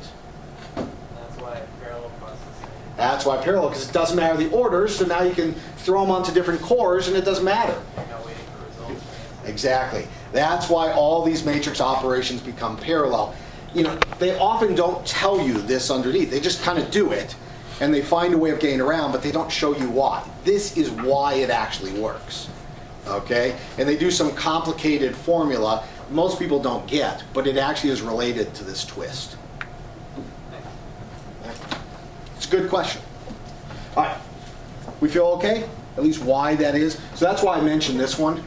D: that's why parallel processing.
A: That's why parallel, because it doesn't matter the orders, so now you can throw them onto different cores and it doesn't matter.
D: You're not waiting for results.
A: Exactly. That's why all these matrix operations become parallel. They often don't tell you this underneath. They just kind of do it, and they find a way of getting around, but they don't show you why. This is why it actually works. Okay? And they do some complicated formula most people don't get, but it actually is related to this twist. It's a good question. All right. We feel okay? At least why that is. So that's why I mentioned this one.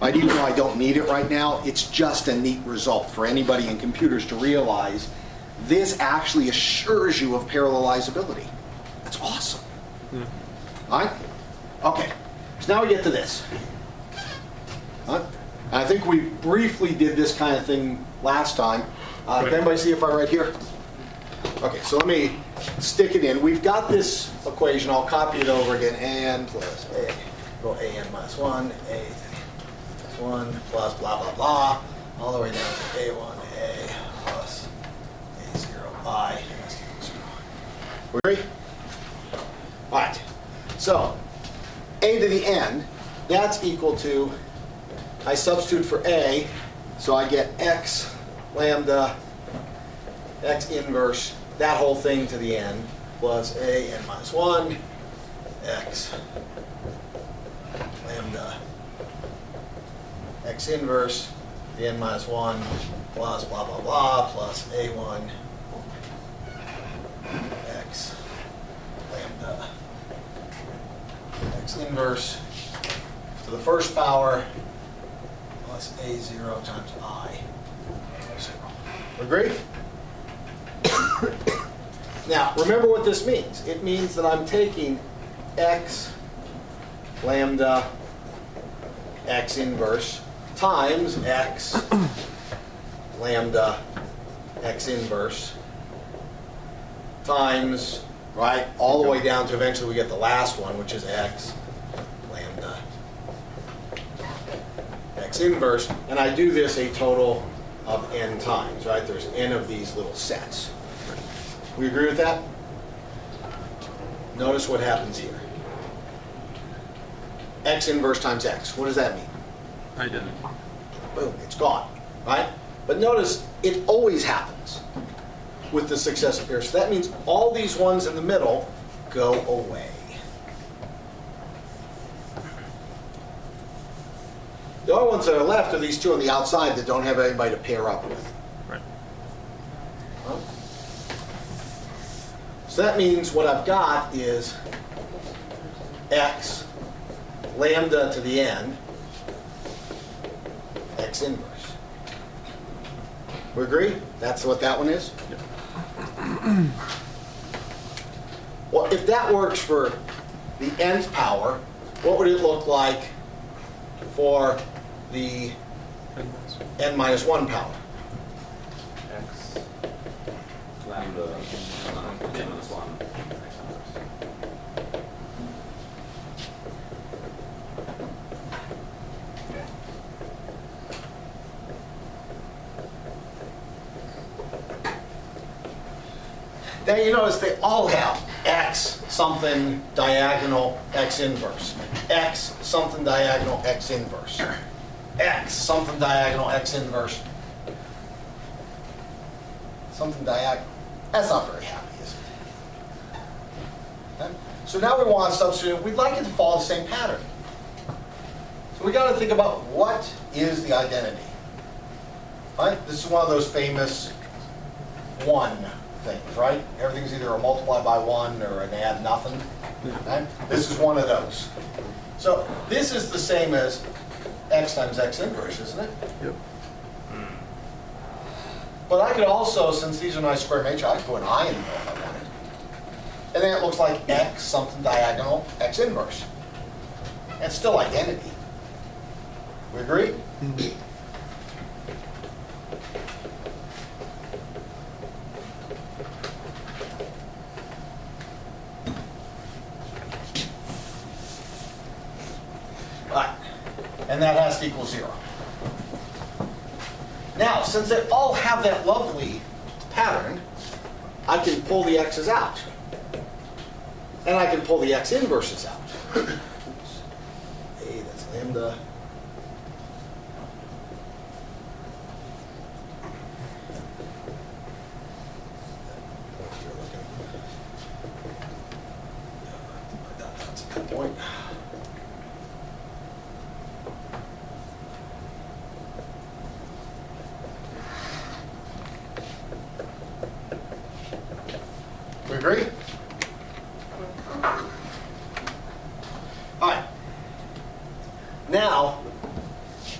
A: Right? Even though I don't need it right now, it's just a neat result for anybody in computers to realize this actually assures you of parallelizability. That's awesome. All right? Okay. So now we get to this. All right? I think we briefly did this kind of thing last time. Can anybody see if I write here? Okay, so let me stick it in. We've got this equation. I'll copy it over again. N plus A, go AN minus 1, A plus 1 plus blah, blah, blah, all the way down to A1A plus A0I. We agree? All right. So A to the N, that's equal to, I substitute for A, so I get X lambda, X inverse, that whole thing to the N, plus A N minus 1, X lambda, X inverse, the N minus 1, plus blah, blah, blah, plus A1, X lambda, X inverse to the first power, plus A0 times I. 0. Agree? Now, remember what this means. It means that I'm taking X lambda X inverse times X lambda X inverse times, right, all the way down to eventually we get the last one, which is X lambda X inverse, and I do this a total of n times, right? There's n of these little sets. We agree with that? Notice what happens here. X inverse times X. What does that mean?
B: I didn't.
A: Boom, it's gone, right? But notice it always happens with the successive pairs. So that means all these ones in the middle go away. The only ones that are left are these two on the outside that don't have anybody to pair up with.
B: Right.
A: Huh? So that means what I've got is X lambda to the N, X inverse. We agree? That's what that one is?
B: Yep.
A: Well, if that works for the nth power, what would it look like for the n minus 1 power?
C: X lambda n minus 1.
A: Now you notice they all have X something diagonal X inverse, X something diagonal X inverse, X something diagonal X inverse, something diagonal. That's not very happy, is it? Okay. So now we want to substitute. We'd like it to follow the same pattern. So we got to think about what is the identity. Right? This is one of those famous one things, right? Everything's either a multiply by 1 or an add nothing. Okay? This is one of those. So this is the same as X times X inverse, isn't it?
B: Yep.
A: But I could also, since these are nice square matrix, I could put an I in there if I wanted. And then it looks like X something diagonal X inverse. It's still identity. We agree?
B: Mm-hmm.
A: And that has to equal 0. Now, since they all have that lovely pattern, I can pull the x's out. And I can pull the x inverses out. Hey, that's lambda. That's a good point. We agree? All right. Now,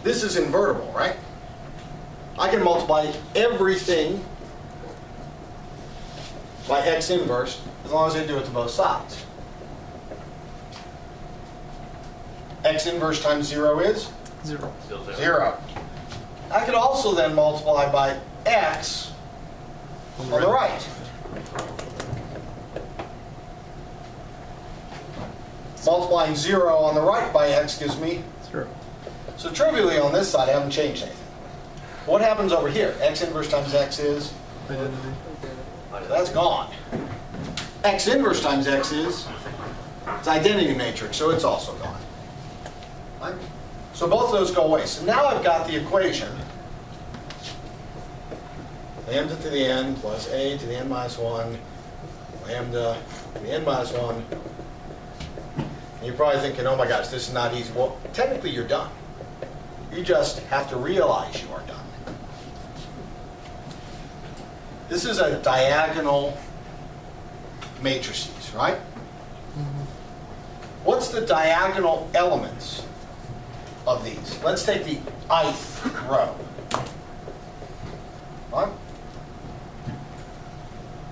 A: This is invertible, right? I can multiply everything by x inverse as long as I do it to both sides. X inverse times 0 is?
B: 0.
C: Still
A: 0. I could also then multiply by x on the right. Multiplying 0 on the right by x gives me
B: 0.
A: So trivially on this side I haven't changed anything. What happens over here? X inverse times x is?
B: Identity.
A: So that's gone. X inverse times x is? It's identity matrix, so it's also gone. Right? So both of those go away. So now I've got the equation lambda to the n plus a to the n minus 1 lambda to the n minus 1. And you're probably thinking, oh my gosh, this is not easy. Well, technically you're done. You just have to realize you are done. This is a diagonal matrices, right? What's the diagonal elements of these? Let's take the ith row. Right?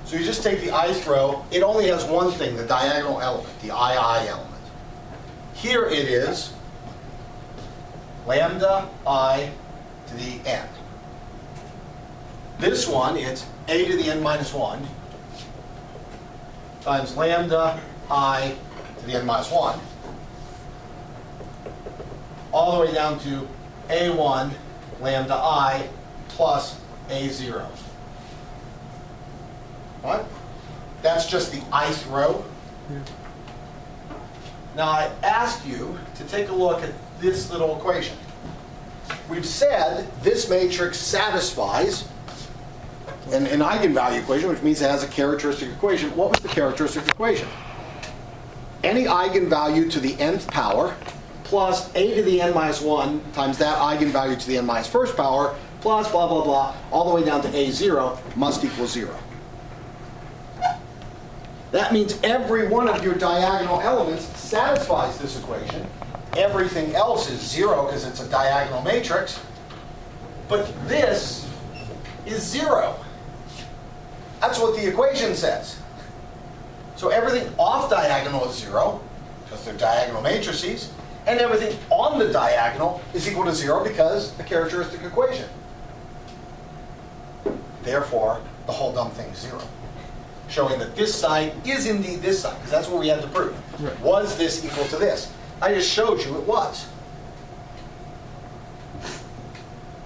A: So you just take the ith row. It only has one thing, the diagonal element, the II element. Here it is lambda I to the n. This one, it's a to the n minus 1 times lambda I to the n minus 1, all the way down to a1 lambda I plus a0. Right? That's just the ith row.
B: Yeah.
A: Now I ask you to take a look at this little equation. We've said this matrix satisfies an eigenvalue equation, which means it has a characteristic equation. What was the characteristic equation? Any eigenvalue to the nth power plus a to the n minus 1 times that eigenvalue to the n minus first power plus blah, blah, blah, all the way down to a0 must equal 0. That means every one of your diagonal elements satisfies this equation. Everything else is 0 because it's a diagonal matrix. But this is 0. That's what the equation says. So everything off diagonal is 0 because they're diagonal matrices. And everything on the diagonal is equal to 0 because the characteristic equation. Therefore, the whole dumb thing is 0. Showing that this side is indeed this side, because that's what we had to prove.
B: Right. Was
A: this equal to this? I just showed you it was.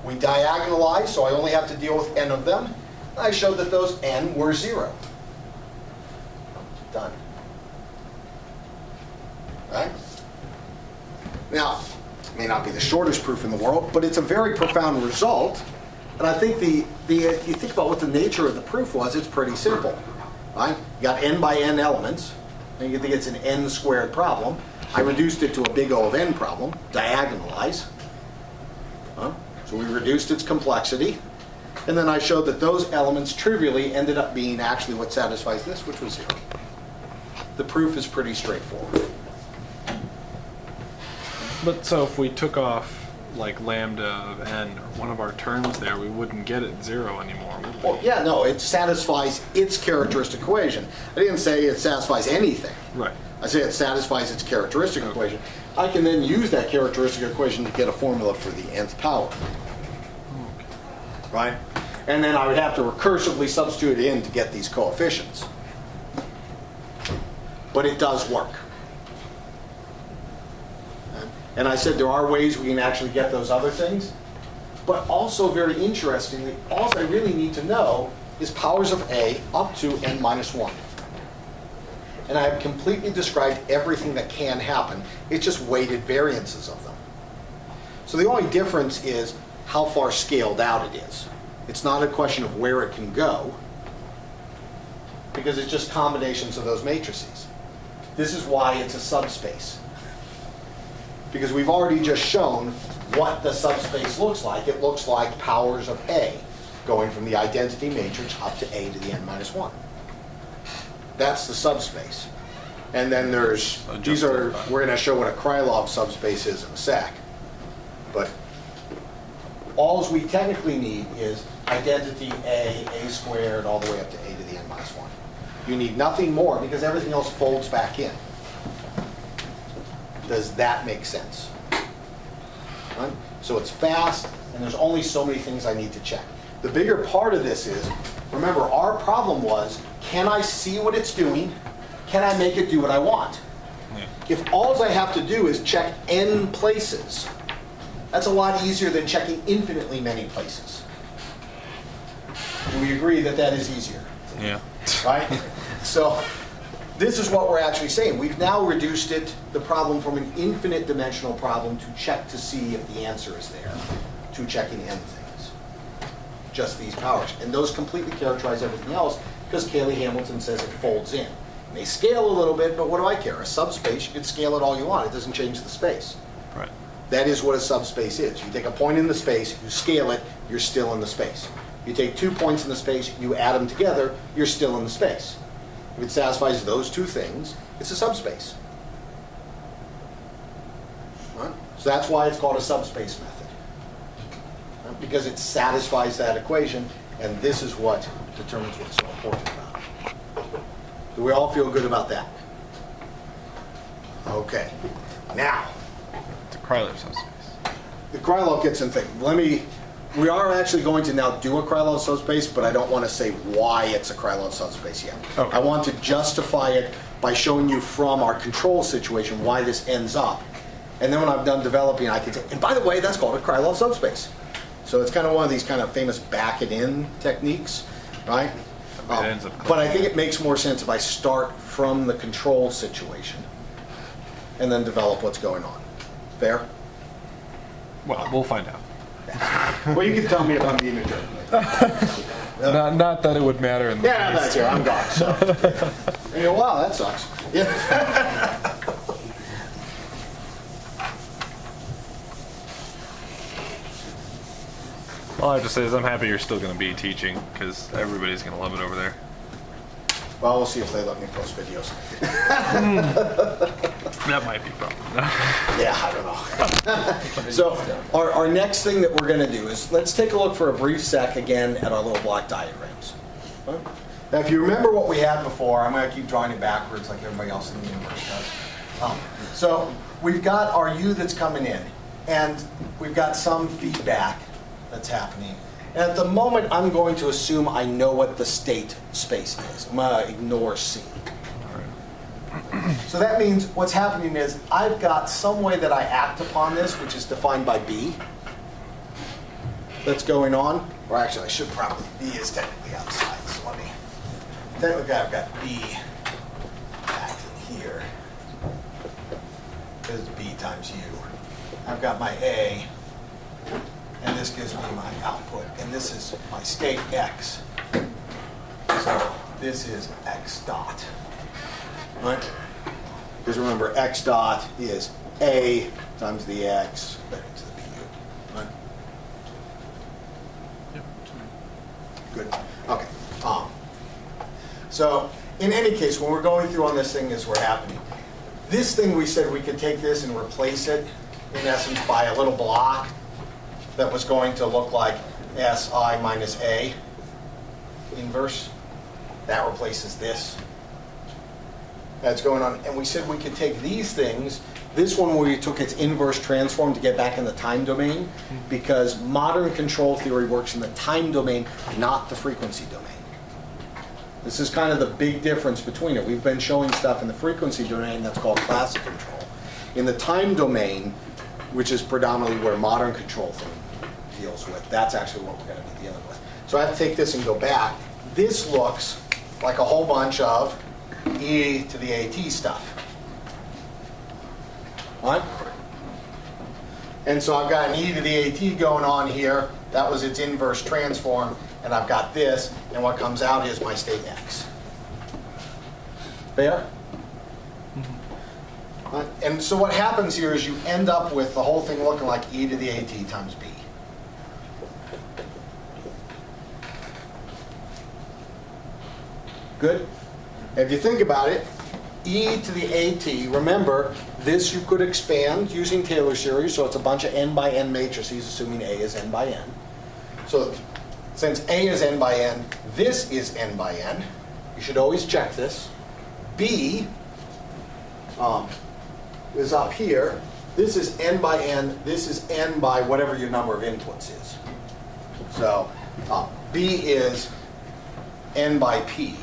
A: We diagonalized, so I only have to deal with n of them. I showed that those n were 0. Done. Right? Now, it may not be the shortest proof in the world, but it's a very profound result. And I think if you think about what the nature of the proof was, it's pretty simple. Right? You got n by n elements, and you think it's an n squared problem. I reduced it to a big O of n problem, diagonalize. So we reduced its complexity, and then I showed that those elements trivially ended up being actually what satisfies this, which was 0. The proof is pretty straightforward.
B: But so if we took off like lambda of n, or one of our terms there, we wouldn't get it 0 anymore, would we?
A: Well, yeah, no, it satisfies its characteristic equation. I didn't say it satisfies anything.
B: Right.
A: I say it satisfies its characteristic equation. I can then use that characteristic equation to get a formula for the nth power.
B: Okay.
A: Right? And then I would have to recursively substitute it in to get these coefficients. But it does work. And I said there are ways we can actually get those other things. But also, very interestingly, all I really need to know is powers of a up to n minus 1. And I have completely described everything that can happen. It's just weighted variances of them. So the only difference is how far scaled out it is. It's not a question of where it can go, because it's just combinations of those matrices. This is why it's a subspace. Because we've already just shown what the subspace looks like. It looks like powers of A going from the identity matrix up to a to the n minus 1. That's the subspace. And then we're going to show what a Krylov subspace is in a sec. But all we technically need is identity a squared, all the way up to a to the n minus 1. You need nothing more because everything else folds back in. Does that make sense? Right? So it's fast, and there's only so many things I need to check. The bigger part of this is, remember, our problem was, can I see what it's doing? Can I make it do what I want? If all I have to do is check n places, that's a lot easier than checking infinitely many places. Do we agree that that is easier?
B: Yeah.
A: Right? So this is what we're actually saying. We've now reduced the problem from an infinite dimensional problem to check to see if the answer is there, to checking n things. Just these powers. And those completely characterize everything else because Cayley Hamilton says it folds in. It may scale a little bit, but what do I care? A subspace, you can scale it all you want. It doesn't change the space.
B: Right.
A: That is what a subspace is. You take a point in the space, you scale it, you're still in the space. You take 2 points in the space, you add them together, you're still in the space. If it satisfies those two things, it's a subspace. Right? So that's why it's called a subspace method. Right? Because it satisfies that equation, and this is what determines what's so important about it. Do we all feel good about that? Okay. Now,
B: It's a Krylov subspace.
A: the Krylov gets in thing. We are actually going to now do a Krylov subspace, but I don't want to say why it's a Krylov subspace yet.
B: Okay.
A: I want to justify it by showing you from our control situation why this ends up. And then when I'm done developing, I can say, and by the way, that's called a Krylov subspace. So it's kind of one of these kind of famous back it in techniques, right?
B: ends up
A: But I think it makes more sense if I start from the control situation and then develop what's going on. Fair?
B: Well, we'll find out.
A: Well, you can tell me if I'm being a jerk.
B: Not that it would matter in the
A: Yeah, no, that's here. I'm gone. So. And you go, wow, that sucks. Yeah.
B: All I have to say is I'm happy you're still going to be teaching because everybody's going to love it over there.
A: Well, we'll see if they let me post videos.
B: That might be a problem.
A: Yeah, I don't know. So our next thing that we're going to do is let's take a look for a brief sec again at our little block diagrams. Huh? Now, if you remember what we had before, I'm going to keep drawing it backwards like everybody else in the universe does. So we've got our U that's coming in, and we've got some feedback that's happening. And at the moment, I'm going to assume I know what the state space is. I'm going to ignore C. So that means what's happening is I've got some way that I act upon this, which is defined by B, that's going on. Or actually, I should probably, B is technically outside. So let me, technically I've got B acting here. This is B times U. I've got my A, and this gives me my output. And this is my state X. So this is X dot. Right? Because remember, X dot is A times the X fed into the BU. Right? Good. Okay. So in any case, when we're going through on this thing as we're happening, this thing we said we could take this and replace it, in essence, by a little block that was going to look like Si minus A inverse. That replaces this. That's going on. And we said we could take these things, this one where we took its inverse transform to get back in the time domain, because modern control theory works in the time domain, not the frequency domain. This is kind of the big difference between it. We've been showing stuff in the frequency domain that's called classic control. In the time domain, which is predominantly where modern control theory deals with, that's actually what we're going to be dealing with. So I have to take this and go back. This looks like a whole bunch of e to the at stuff. Right? And so I've got an e to the at going on here. That was its inverse transform. And I've got this. And what comes out is my state x. Fair? Right? And so what happens here is you end up with the whole thing looking like e to the at times b. Good? If you think about it, e to the at, remember, This you could expand using Taylor series, so it's a bunch of n by n matrices, assuming A is n by n. So since A is n by n, this is n by n. You should always check this. B is up here. This is n by n. This is n by whatever your number of inputs is. So B is n by p.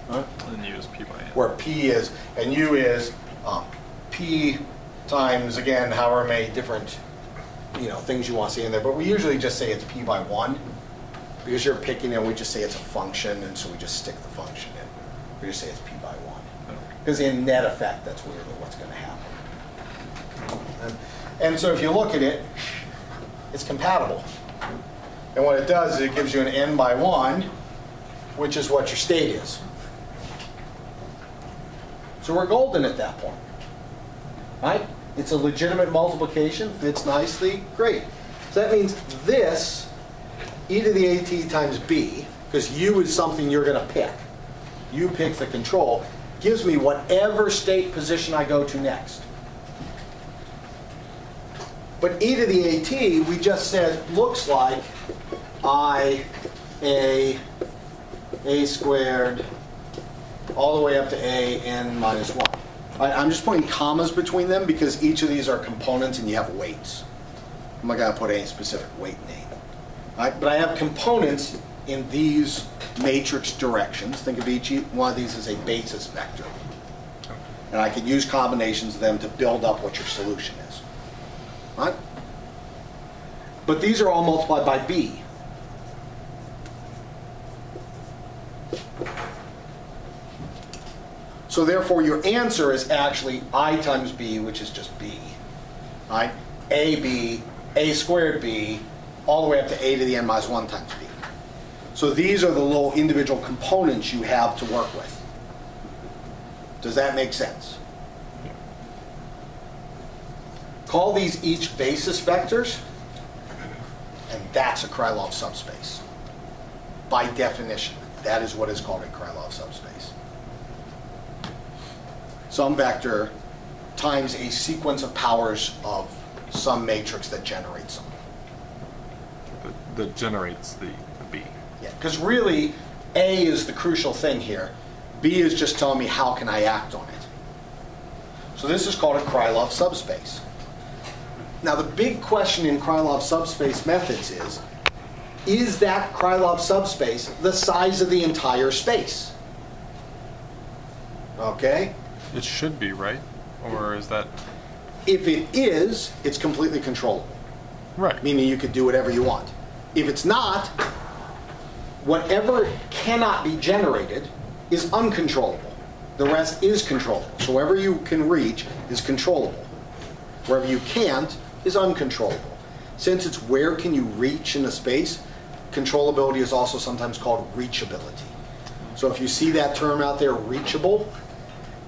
B: And use P by N.
A: Where P is, and U is P times, again, however many different things you want to see in there. But we usually just say it's P by 1. Because you're picking and we just say it's a function, and so we just stick the function in. We just say it's P by 1. Because in net effect, that's really what's going to happen. And so if you look at it, it's compatible. And what it does is it gives you an n by 1, which is what your state is. So we're golden at that point. Right? It's a legitimate multiplication, fits nicely, great. So that means this, e to the at times b, because u is something you're going to pick. You pick the control, gives me whatever state position I go to next. But e to the at, we just said, looks like I, a squared, all the way up to a n minus 1. I'm just putting commas between them because each of these are components and you have weights. I'm not going to put any specific weight name. Right? But I have components in these matrix directions. Think of each one of these as a basis vector. And I can use combinations of them to build up what your solution is. Right? But these are all multiplied by b. So therefore, your answer is actually I times b, which is just b. Right? AB, a squared b, all the way up to a to the n minus 1 times b. So these are the little individual components you have to work with. Does that make sense? Call these each basis vectors, and that's a Krylov subspace. By definition, that is what is called a Krylov subspace. Some vector times a sequence of powers of some matrix that generates them.
B: That generates the B.
A: Yeah, because really, A is the crucial thing here. B is just telling me how can I act on it. So this is called a Krylov subspace. Now the big question in Krylov subspace methods is that Krylov subspace the size of the entire space? Okay?
B: It should be, right? Or is that...
A: If it is, it's completely controllable.
B: Right.
A: Meaning you could do whatever you want. If it's not, whatever cannot be generated is uncontrollable. The rest is controllable. So wherever you can reach is controllable. Wherever you can't is uncontrollable. Since it's where can you reach in a space, controllability is also sometimes called reachability. So if you see that term out there, reachable,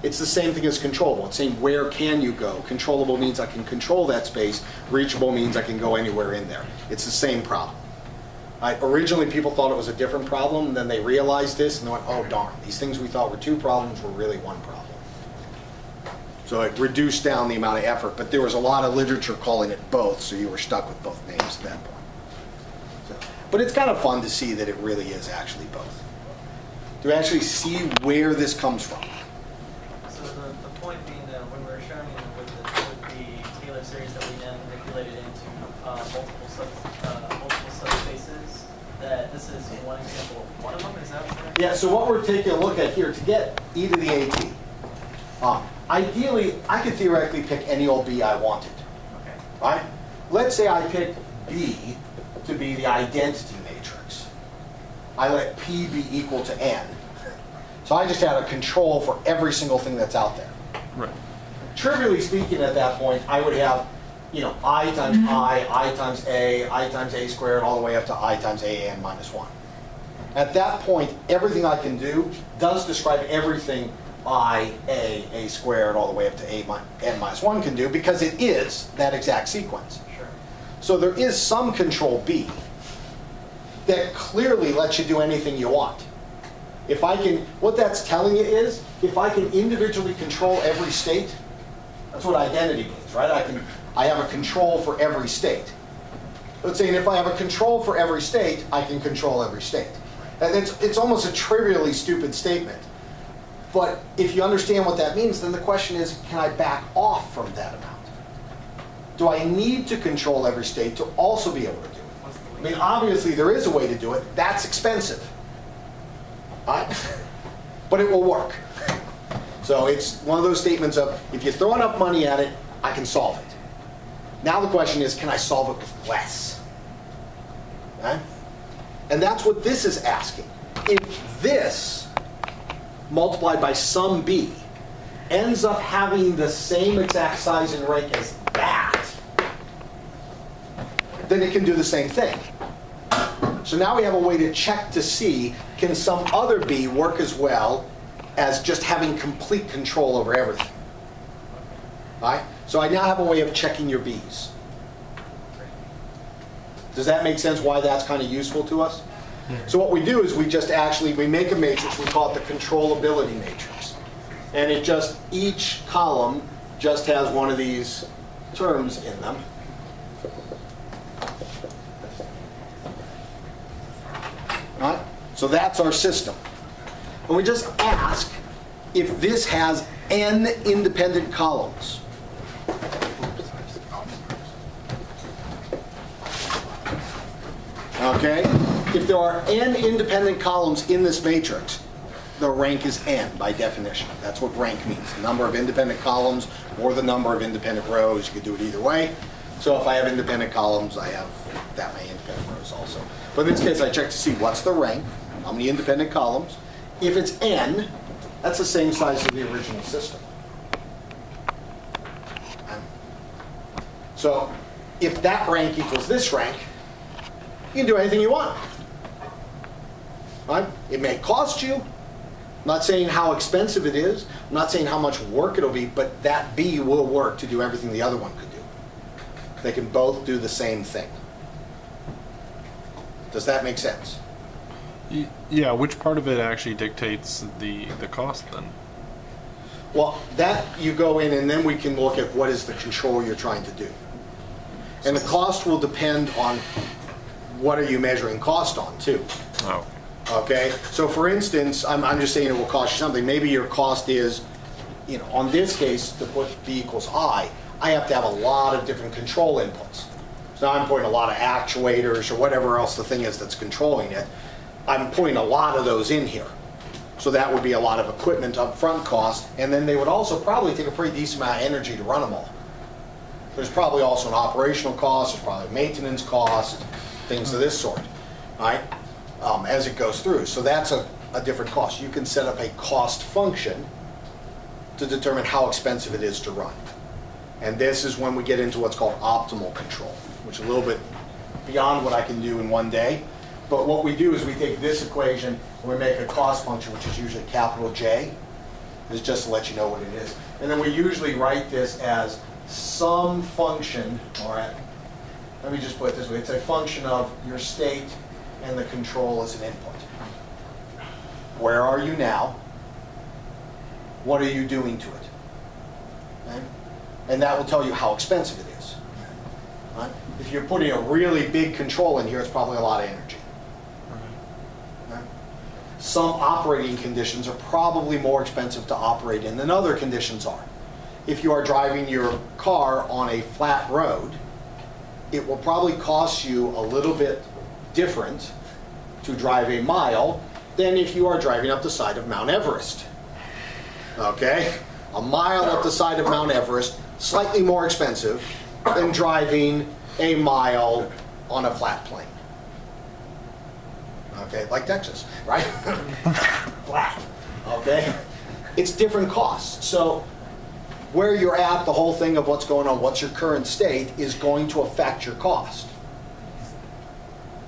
A: it's the same thing as controllable. It's saying where can you go. Controllable means I can control that space. Reachable means I can go anywhere in there. It's the same problem. Originally people thought it was a different problem, and then they realized this and they went, oh darn, these things we thought were two problems were really one problem. So it reduced down the amount of effort, but there was a lot of literature calling it both, so you were stuck with both names at that point. But it's kind of fun to see that it really is actually both. To actually see where this comes from.
D: So the point being that when we were showing you with the Taylor series that we then manipulated into multiple subspaces, that this is one example of one of them, is that correct?
A: Yeah, so what we're taking a look at here, to get e to the at, ideally, I could theoretically pick any old b I wanted.
D: Okay.
A: Right? Let's say I pick b to be the identity matrix. I let p be equal to n. So I just had a control for every single thing that's out there.
B: Right.
A: Trivially speaking, at that point, I would have, I times I times a squared, all the way up to I times an minus 1. At that point, everything I can do does describe everything a squared, all the way up to n minus 1 can do, because it is that exact sequence.
D: Sure.
A: So there is some control B that clearly lets you do anything you want. If I can, what that's telling you is, if I can individually control every state, That's what identity means, right? I have a control for every state. Let's say, and if I have a control for every state, I can control every state. And it's almost a trivially stupid statement. But if you understand what that means, then the question is, can I back off from that amount? Do I need to control every state to also be able to do it? I mean, obviously there is a way to do it. That's expensive. Right? But it will work. So it's one of those statements of, if you throw enough money at it, I can solve it. Now the question is, can I solve it with less? Okay? And that's what this is asking. If this, multiplied by some b, ends up having the same exact size and rank as that, then it can do the same thing. So now we have a way to check to see, can some other b work as well as just having complete control over everything? All right? So I now have a way of checking your b's. Does that make sense why that's kind of useful to us? So what we do is we make a matrix, we call it the controllability matrix. And it just, each column just has one of these terms in them. All right? So that's our system. And we just ask if this has n independent columns. Okay? If there are n independent columns in this matrix, the rank is n by definition. That's what rank means. The number of independent columns or the number of independent rows. You could do it either way. So if I have independent columns, I have that many independent rows also. But in this case, I check to see what's the rank, how many independent columns. If it's n, that's the same size as the original system. So if that rank equals this rank, you can do anything you want. Right? It may cost you. I'm not saying how expensive it is. I'm not saying how much work it'll be, but that B will work to do everything the other one could do. They can both do the same thing. Does that make sense?
B: Yeah, which part of it actually dictates the cost then?
A: Well, that you go in and then we can look at what is the control you're trying to do. And the cost will depend on what are you measuring cost on too.
B: Oh.
A: Okay, so for instance, I'm just saying it will cost you something. Maybe your cost is, on this case, to put B equals I have to have a lot of different control inputs. So now I'm putting a lot of actuators or whatever else the thing is that's controlling it. I'm putting a lot of those in here. So that would be a lot of equipment upfront cost, and then they would also probably take a pretty decent amount of energy to run them all. There's probably also an operational cost, there's probably maintenance cost, things of this sort, right? As it goes through. So that's a different cost. You can set up a cost function to determine how expensive it is to run. And this is when we get into what's called optimal control, which is a little bit beyond what I can do in one day. But what we do is we take this equation and we make a cost function, which is usually capital J. This is just to let you know what it is. And then we usually write this as some function, all right, let me just put it this way. It's a function of your state and the control as an input. Where are you now? What are you doing to it? Okay? And that will tell you how expensive it is. Right? If you're putting a really big control in here, it's probably a lot of energy. Okay? Some operating conditions are probably more expensive to operate in than other conditions are. If you are driving your car on a flat road, it will probably cost you a little bit different to drive a mile than if you are driving up the side of Mount Everest. Okay? A mile up the side of Mount Everest, slightly more expensive than driving a mile on a flat plane. Okay, like Texas, right? Flat. Okay? It's different costs. So where you're at, the whole thing of what's going on, what's your current state, is going to affect your cost.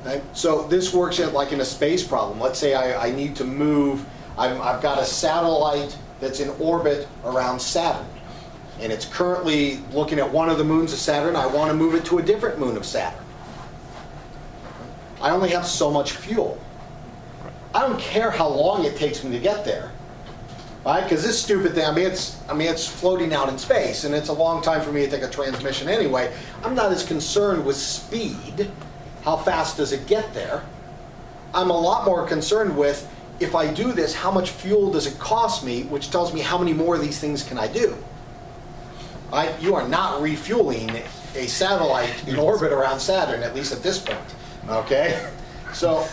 A: Okay? So this works like in a space problem. Let's say I need to move, I've got a satellite that's in orbit around Saturn. And it's currently looking at one of the moons of Saturn. I want to move it to a different moon of Saturn. I only have so much fuel. I don't care how long it takes me to get there. right? Because this stupid thing, it's floating out in space, and it's a long time for me to take a transmission anyway. I'm not as concerned with speed. How fast does it get there? I'm a lot more concerned with, if I do this, how much fuel does it cost me, which tells me how many more of these things can I do. Right? You are not refueling a satellite in orbit around Saturn, at least at this point. Okay? So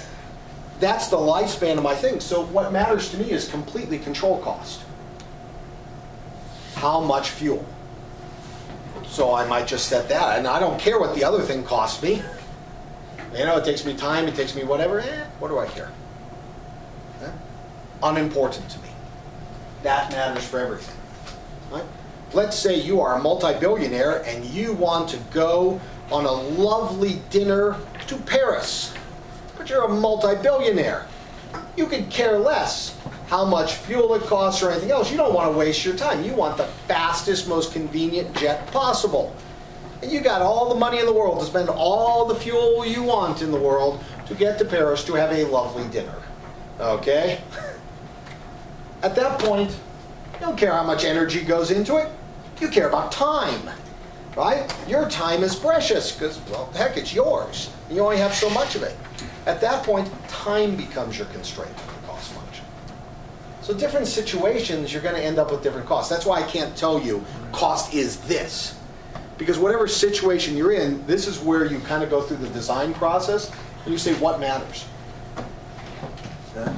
A: that's the lifespan of my thing. So what matters to me is completely control cost. How much fuel? So I might just set that, and I don't care what the other thing costs me. You know, it takes me time, it takes me whatever. What do I care? Unimportant to me. That matters for everything. Right? Let's say you are a multi-billionaire and you want to go on a lovely dinner to Paris, but you're a multi-billionaire. You could care less how much fuel it costs or anything else. You don't want to waste your time. You want the fastest, most convenient jet possible. And you got all the money in the world to spend all the fuel you want in the world to get to Paris to have a lovely dinner. Okay? At that point, you don't care how much energy goes into it. You care about time, right? Your time is precious because, well, heck, it's yours. You only have so much of it. At that point, time becomes your constraint of the cost function. So different situations, you're going to end up with different costs. That's why I can't tell you cost is this. Because whatever situation you're in, this is where you kind of go through the design process and you say what matters. Yeah.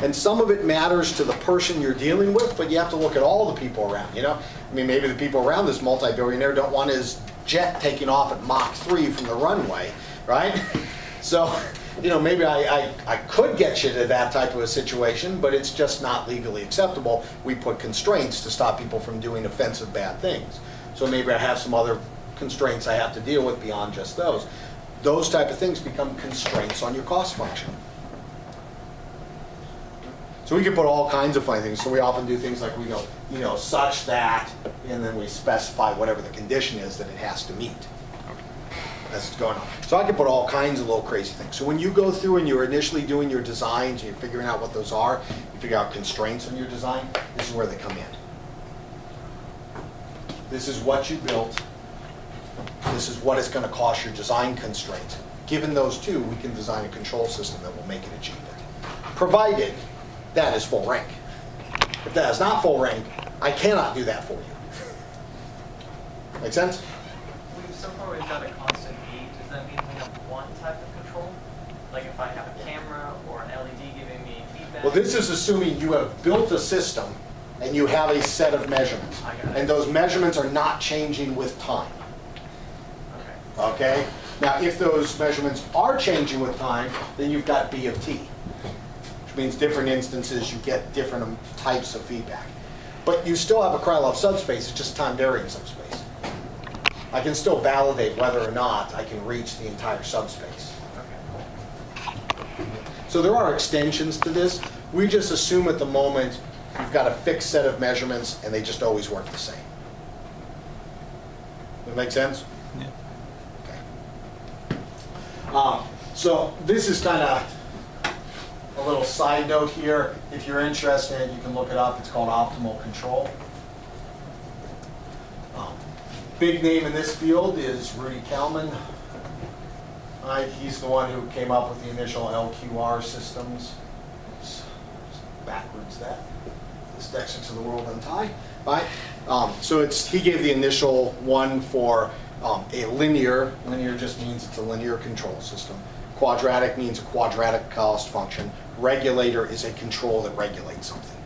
A: And some of it matters to the person you're dealing with, but you have to look at all the people around, you know? I mean, maybe the people around this multi-billionaire don't want his jet taking off at Mach 3 from the runway, right? So, you know, maybe I could get you to that type of a situation, but it's just not legally acceptable. We put constraints to stop people from doing offensive bad things. So maybe I have some other constraints I have to deal with beyond just those. Those type of things become constraints on your cost function. So we can put all kinds of funny things. So we often do things like we go, you know, such that, and then we specify whatever the condition is that it has to meet as it's going on. So I can put all kinds of little crazy things. So when you go through and you're initially doing your designs and you're figuring out what those are, you figure out constraints on your design, this is where they come in. This is what you built. This is what it's going to cost your design constraint. Given those two, we can design a control system that will make it achieve it. Provided that is full rank. If that is not full rank, I cannot do that for you. Make sense?
D: So far we've got a constant E. Does that mean we have one type of control? Like if I have a camera or an LED giving me feedback?
A: Well, this is assuming you have built a system and you have a set of measurements.
D: I got it.
A: And those measurements are not changing with time.
D: Okay.
A: Okay? Now, if those measurements are changing with time, then you've got B of T. Which means different instances, you get different types of feedback. But you still have a Krylov subspace, it's just a time-varying subspace. I can still validate whether or not I can reach the entire subspace.
D: Okay.
A: So there are extensions to this. We just assume at the moment you've got a fixed set of measurements and they just always work the same. Does that make sense?
B: Yeah.
A: Okay. So this is kind of a little side note here. If you're interested, you can look it up. It's called optimal control. Big name in this field is Rudy Kalman. He's the one who came up with the initial LQR systems. Oops, backwards that. This next to the world untie. Right? So he gave the initial one for a linear. Linear just means it's a linear control system. Quadratic means a quadratic cost function. Regulator is a control that regulates something.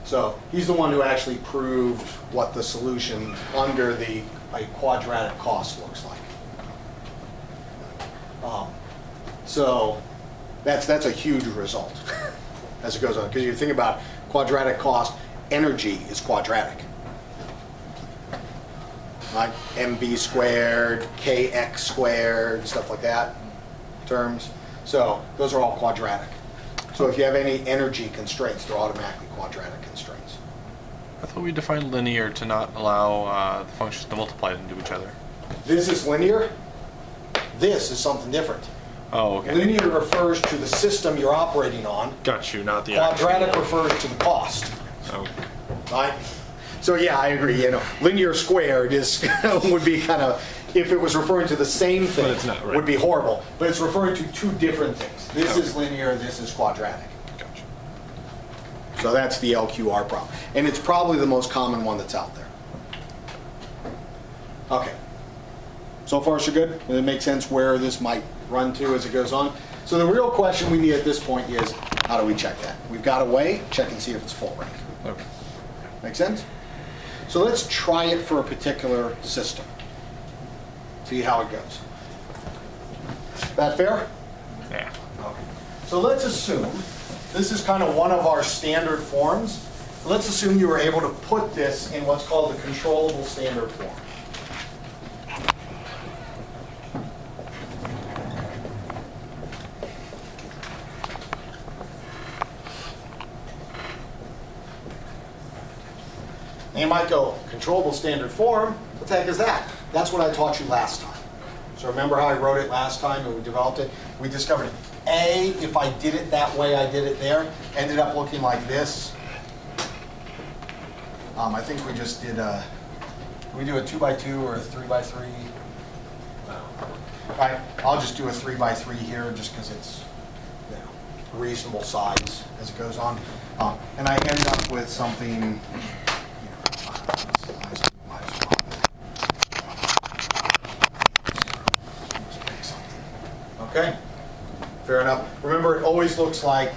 A: So he's the one who actually proved what the solution under a quadratic cost looks like. So that's a huge result as it goes on. Because you think about quadratic cost, energy is quadratic. Right? MV squared, KX squared, stuff like that, terms. So those are all quadratic. So if you have any energy constraints, they're automatically quadratic constraints.
B: I thought we defined linear to not allow the functions to multiply into each other.
A: This is linear. This is something different.
B: Oh, okay.
A: Linear refers to the system you're operating on.
B: Got you, not the
A: Quadratic
B: actual.
A: refers to the cost.
B: Oh,
A: Right? So yeah, I agree. You know, linear squared is would be kind of, if it was referring to the same thing,
B: But it's not, right.
A: would be horrible. But it's referring to two different things. This
B: Okay.
A: is linear, this is quadratic.
B: gotcha.
A: So that's the LQR problem. And it's probably the most common one that's out there. Okay. So far so good? Does it make sense where this might run to as it goes on? So the real question we need at this point is, how do we check that? We've got a way, check and see if it's full rank.
B: Okay.
A: Make sense? So let's try it for a particular system. See how it goes. That fair?
B: Yeah.
A: Okay. So let's assume, this is kind of one of our standard forms. Let's assume you were able to put this in what's called the controllable standard form. And you might go, controllable standard form? What the heck is that? That's what I taught you last time. So remember how I wrote it last time and we developed it? We discovered A, if I did it that way I did it there, ended up looking like this. I think we just did a, we do a 2x2 or a 3x3? All right, I'll just do a 3x3 here just because it's, you know, reasonable size as it goes on. And I end up with something, okay, fair enough. Remember, it always looks like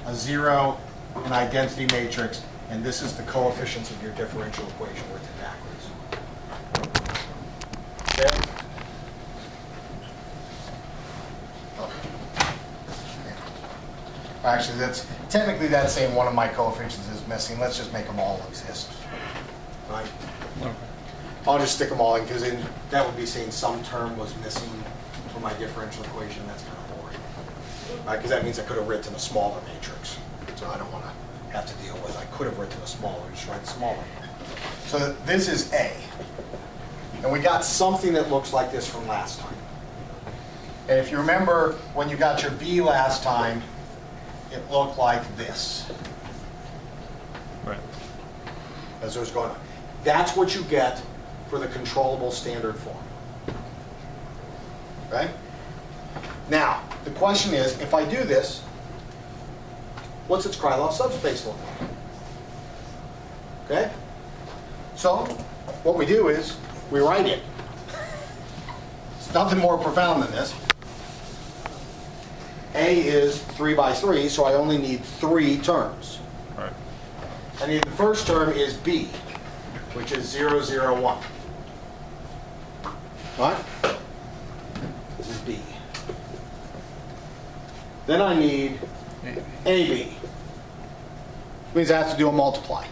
A: a 0, an identity matrix, and this is the coefficients of your differential equation written backwards. Okay? Oh. Yeah. Actually, technically that's saying one of my coefficients is missing. Let's just make them all exist. Right?
B: Okay.
A: I'll just stick them all in because that would be saying some term was missing from my differential equation. That's kind of boring. Right? Because that means I could have written a smaller matrix. So I don't want to have to deal with I could have written a smaller, just write smaller. So this is A. And we got something that looks like this from last time. And if you remember when you got your B last time, it looked like this.
B: Right.
A: As it was going on. That's what you get for the controllable standard form. Right? Now, the question is, if I do this, what's its Krylov subspace look like? Okay? So, what we do is, we write it. It's nothing more profound than this. A is 3 by 3, so I only need 3 terms.
B: Right.
A: I need the first term is B, which is 0, 0, 1. Right? This is B. Then I need AB. Which means I have to do a multiply.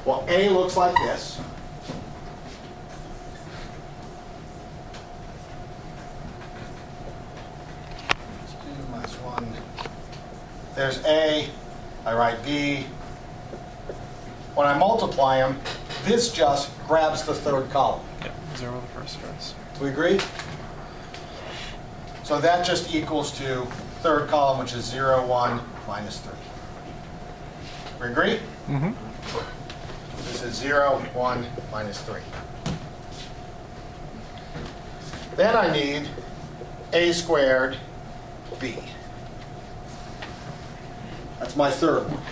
A: Well, A looks like this. It's 2 minus 1. There's A. I write B. When I multiply them, this just grabs the third column.
B: Yeah. 0 the first address.
A: Do we agree? So that just equals to third column, which is 0, 1, minus 3. We agree?
B: Mm-hmm.
A: This is 0, 1, minus 3. Then I need A squared B. That's my third one.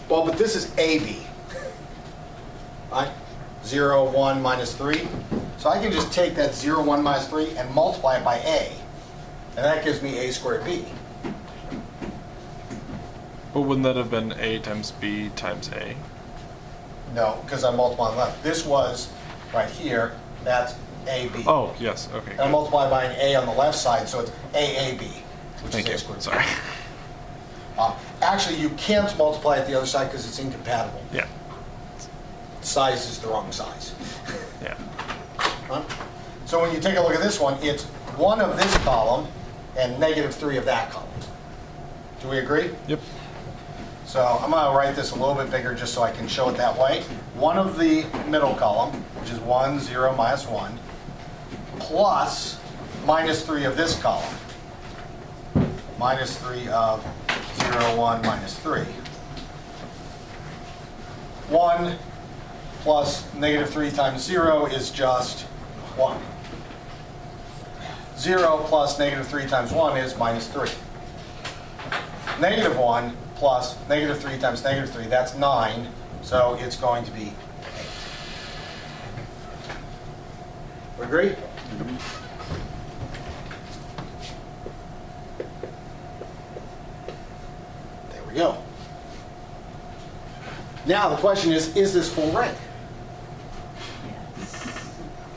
A: Well, but this is AB. Right? 0, 1, minus 3. So I can just take that 0, 1, minus 3 and multiply it by A. And that gives me A squared B.
B: But wouldn't that have been A times B times A?
A: No, because I'm multiplying left. This was right here. That's AB.
B: Oh, yes. Okay.
A: And I
B: Good.
A: multiply by an A on the left side, so it's AAB, which
B: Thank
A: is
B: you.
A: A squared B.
B: Sorry.
A: Actually, you can't multiply it the other side because it's incompatible.
B: Yeah.
A: Size is the wrong size.
B: Yeah.
A: Huh? So when you take a look at this one, it's 1 of this column and negative 3 of that column. Do we agree?
B: Yep.
A: So I'm going to write this a little bit bigger just so I can show it that way. 1 of the middle column, which is 1, 0, minus 1, plus minus 3 of this column. Minus 3 of 0, 1, minus 3. 1 plus negative 3 times 0 is just 1. 0 plus negative 3 times 1 is minus 3. Negative 1 plus negative 3 times negative 3, that's 9, so it's going to be 8. Agree? There we go. Now the question is this full rank?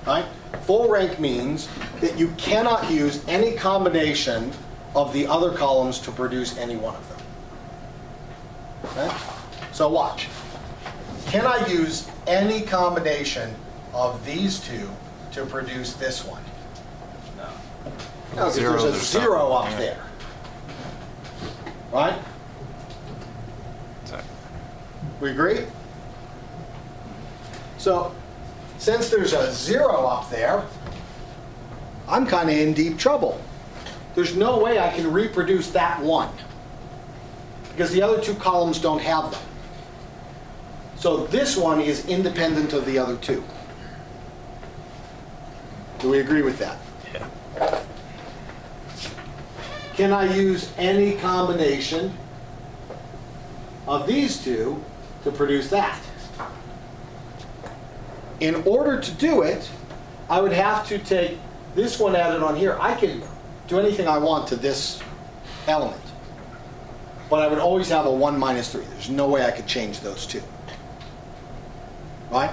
A: Right? Full rank means that you cannot use any combination of the other columns to produce any one of them. Okay? So watch. Can I use any combination of these two to produce this one?
C: No.
A: No, because there's a 0 up there. Right? We agree? So, since there's a 0 up there, I'm kind of in deep trouble. There's no way I can reproduce that one, because the other two columns don't have them. So this one is independent of the other two. Do we agree with that?
B: Yeah.
A: Can I use any combination of these two to produce that? In order to do it, I would have to take this one added on here. I can do anything I want to this element, but I would always have a 1 minus 3. There's no way I could change those two. Right?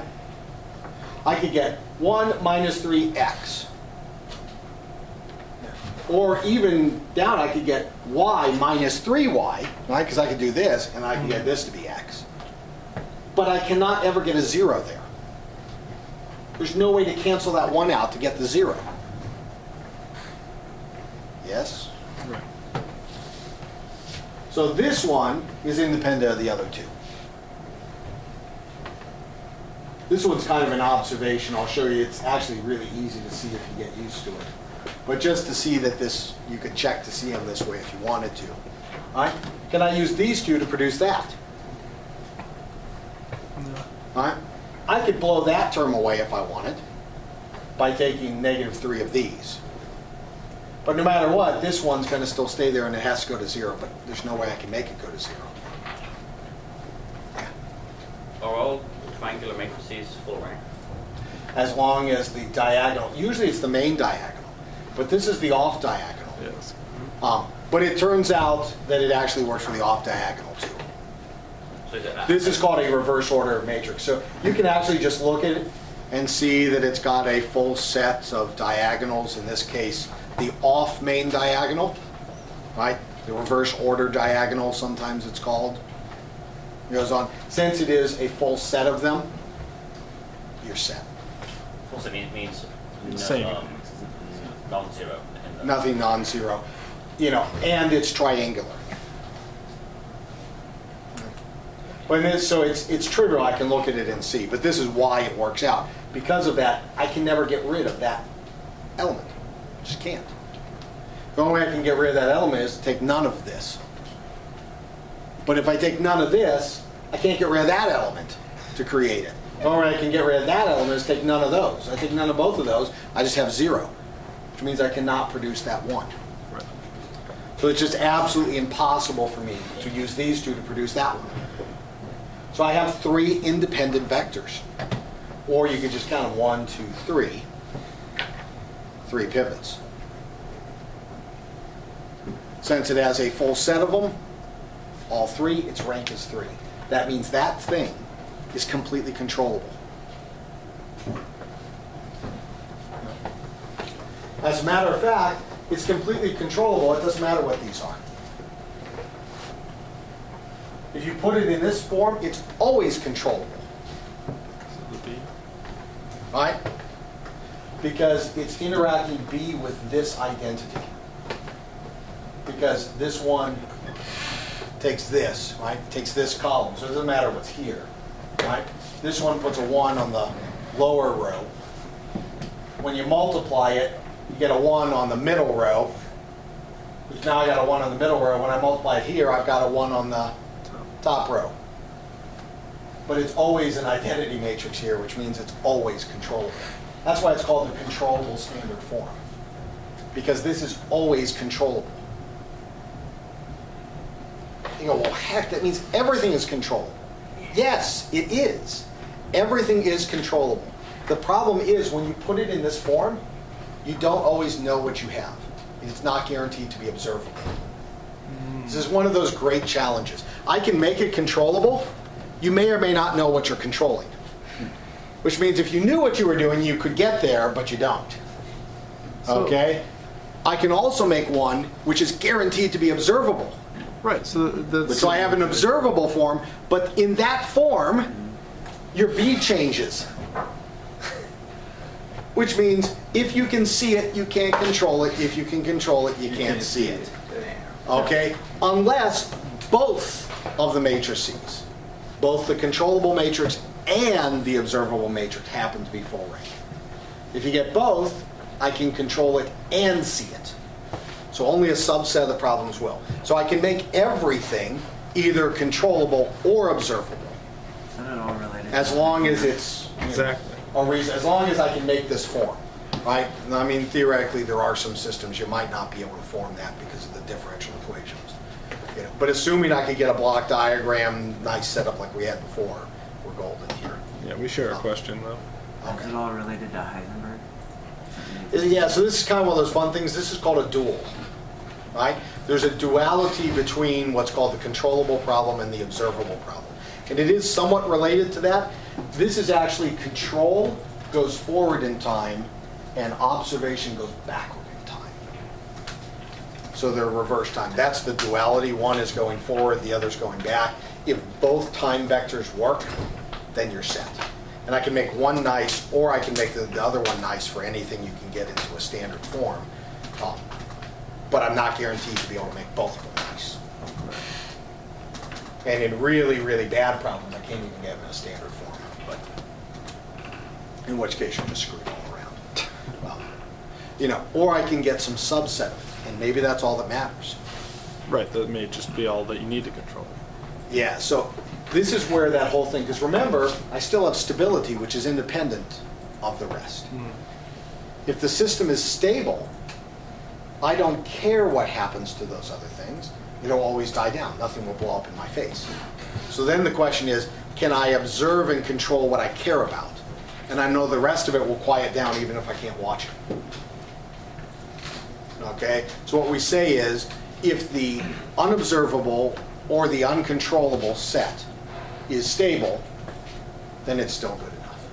A: I could get 1 minus 3x. Or even down, I could get y minus 3y, right? Because I could do this, and I could get this to be x. But I cannot ever get a 0 there. There's no way to cancel that 1 out to get the 0. Yes?
B: Right.
A: So this one is independent of the other two. This one's kind of an observation. I'll show you. It's actually really easy to see if you get used to it. But just to see that this, you could check to see them this way if you wanted to. All right? Can I use these two to produce that?
B: No.
A: All right? I could blow that term away if I wanted by taking negative 3 of these. But no matter what, this one's going to still stay there and it has to go to 0, but there's no way I can make it go to 0. Yeah.
C: Are all triangular matrices full rank?
A: As long as the diagonal, usually it's the main diagonal, but this is the off diagonal.
B: Yes.
A: But it turns out that it actually works for the off diagonal too.
C: So
A: This is called a reverse order matrix. So you can actually just look at it and see that it's got a full set of diagonals, in this case, the off main diagonal, right? The reverse order diagonal, sometimes it's called. It goes on. Since it is a full set of them, you're set.
C: full set means
B: Same.
C: non-zero.
A: Nothing non-zero. You know, and it's triangular. But so it's trivial, I can look at it and see, but this is why it works out. Because of that, I can never get rid of that element. Just can't. The only way I can get rid of that element is to take none of this. But if I take none of this, I can't get rid of that element to create it. The only way I can get rid of that element is take none of those. I take none of both of those, I just have 0, which means I cannot produce that 1.
B: Right.
A: So it's just absolutely impossible for me to use these two to produce that one. So I have 3 independent vectors. Or you could just count them 1, 2, 3. 3 pivots. Since it has a full set of them, all 3, its rank is 3. That means that thing is completely controllable. As a matter of fact, it's completely controllable. It doesn't matter what these are. If you put it in this form, it's always controllable. Right? Because it's interacting B with this identity. Because this one takes this, right? Takes this column, so it doesn't matter what's here, right? This one puts a 1 on the lower row. When you multiply it, you get a 1 on the middle row, which now I got a 1 on the middle row. When I multiply it here, I've got a 1 on the top row. But it's always an identity matrix here, which means it's always controllable. That's why it's called the controllable standard form, because this is always controllable. You go, well, heck, that means everything is controllable. Yes, it is. Everything is controllable. The problem is when you put it in this form, you don't always know what you have. It's not guaranteed to be observable. This is one of those great challenges. I can make it controllable. You may or may not know what you're controlling. Which means if you knew what you were doing, you could get there, but you don't. Okay? I can also make one which is guaranteed to be observable.
B: Right. So
A: I have an observable form, but in that form, your bead changes. Which means if you can see it, you can't control it. If you can control it, you can't see it. Okay? Unless both of the matrices, both the controllable matrix and the observable matrix happen to be full rank. If you get both, I can control it and see it. So only a subset of the problems will. So I can make everything either controllable or observable.
E: Isn't it all related?
A: As long as it's
B: exactly.
A: as long as I can make this form, right? I mean, theoretically, there are some systems you might not be able to form that because of the differential equations. You know, but assuming I could get a block diagram, nice setup like we had before, we're golden here.
B: Yeah, we share a question though.
E: Is it all related to Heisenberg?
A: Yeah, so this is kind of one of those fun things. This is called a dual, right? There's a duality between what's called the controllable problem and the observable problem. And it is somewhat related to that. This is actually control goes forward in time and observation goes backward in time. So they're reverse time. That's the duality. One is going forward, the other's going back. If both time vectors work, then you're set. And I can make one nice, or I can make the other one nice for anything you can get into a standard form. But I'm not guaranteed to be able to make both of them nice. And in really, really bad problems, I can't even get them in a standard form. But in which case, you're just screwed all around. You know, or I can get some subset of it, and maybe that's all that matters.
B: Right. That may just be all that you need to control.
A: Yeah. So this is where that whole thing. Because remember, I still have stability, which is independent of the rest. If the system is stable, I don't care what happens to those other things. It'll always die down. Nothing will blow up in my face. So then the question is, can I observe and control what I care about? And I know the rest of it will quiet down even if I can't watch it. Okay? So what we say is, if the unobservable or the uncontrollable set is stable, then it's still good enough.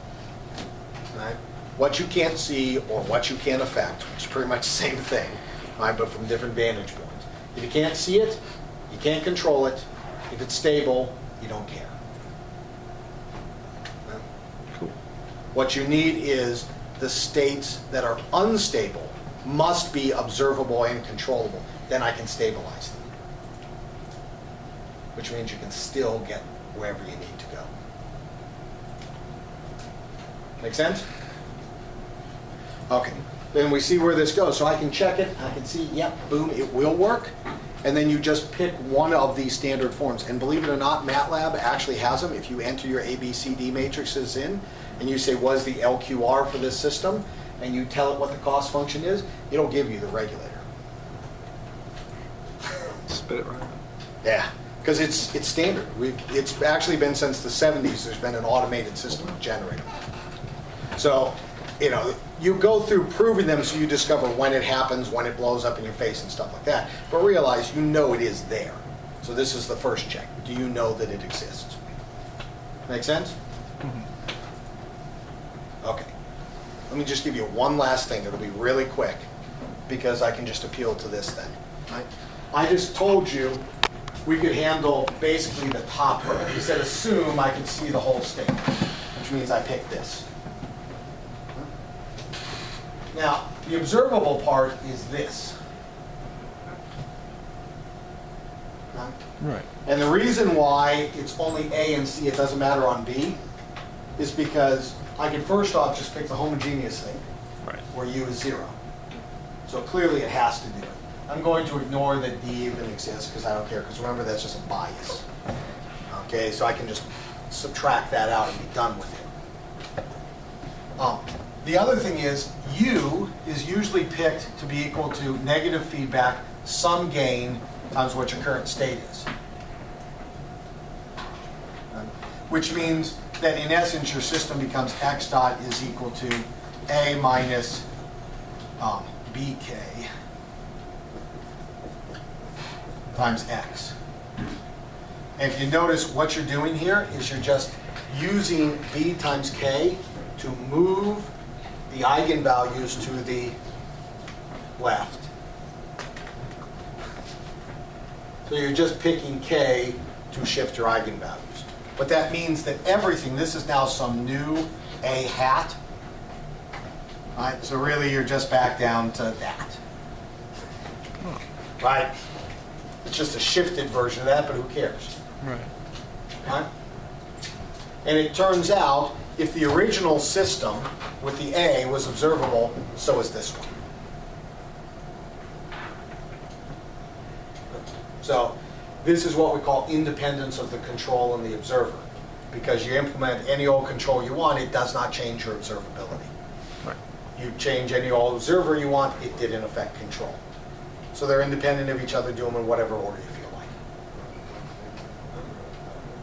A: Right? What you can't see or what you can't affect, which is pretty much the same thing, right, but from different vantage points. If you can't see it, you can't control it. If it's stable, you don't care. Right?
B: Cool.
A: What you need is the states that are unstable must be observable and controllable. Then I can stabilize them. Which means you can still get wherever you need to go. Make sense? Okay. Then we see where this goes. So I can check it. I can see, yep, boom, it will work. And then you just pick one of these standard forms. And believe it or not, MATLAB actually has them. If you enter your ABCD matrices in, and you say, what is the LQR for this system? And you tell it what the cost function is, it'll give you the regulator.
B: Spit it right out.
A: Yeah, because it's standard. It's actually been since the 70s, there's been an automated system of generating them. So, you know, you go through proving them so you discover when it happens, when it blows up in your face and stuff like that. But realize you know it is there. So this is the first check. Do you know that it exists? Make sense? Okay. Let me just give you one last thing. It'll be really quick because I can just appeal to this then. Right? I just told you we could handle basically the top row. He said assume I can see the whole state, which means I pick this. Now, the observable part is this.
B: Right.
A: And the reason why it's only A and C, it doesn't matter on B, is because I can first off just pick the homogeneous thing,
B: Right.
A: where U is 0. So clearly it has to do it. I'm going to ignore that D even exists because I don't care, because remember that's just a bias. Okay, so I can just subtract that out and be done with it. The other thing is U is usually picked to be equal to negative feedback, some gain, times what your current state is. Which means that in essence your system becomes x dot is equal to A minus BK times x. And if you notice what you're doing here is you're just using B times K to move the eigenvalues to the left. So you're just picking K to shift your eigenvalues. But that means that everything, this is now some new A hat. Right? So really you're just back down to that. Right? It's just a shifted version of that, but who cares?
B: Right.
A: Right? And it turns out, if the original system with the A was observable, so is this one. So this is what we call independence of the control and the observer. Because you implement any old control you want, it does not change your observability.
B: Right.
A: You change any old observer you want, it didn't affect control. So they're independent of each other, do them in whatever order you feel like.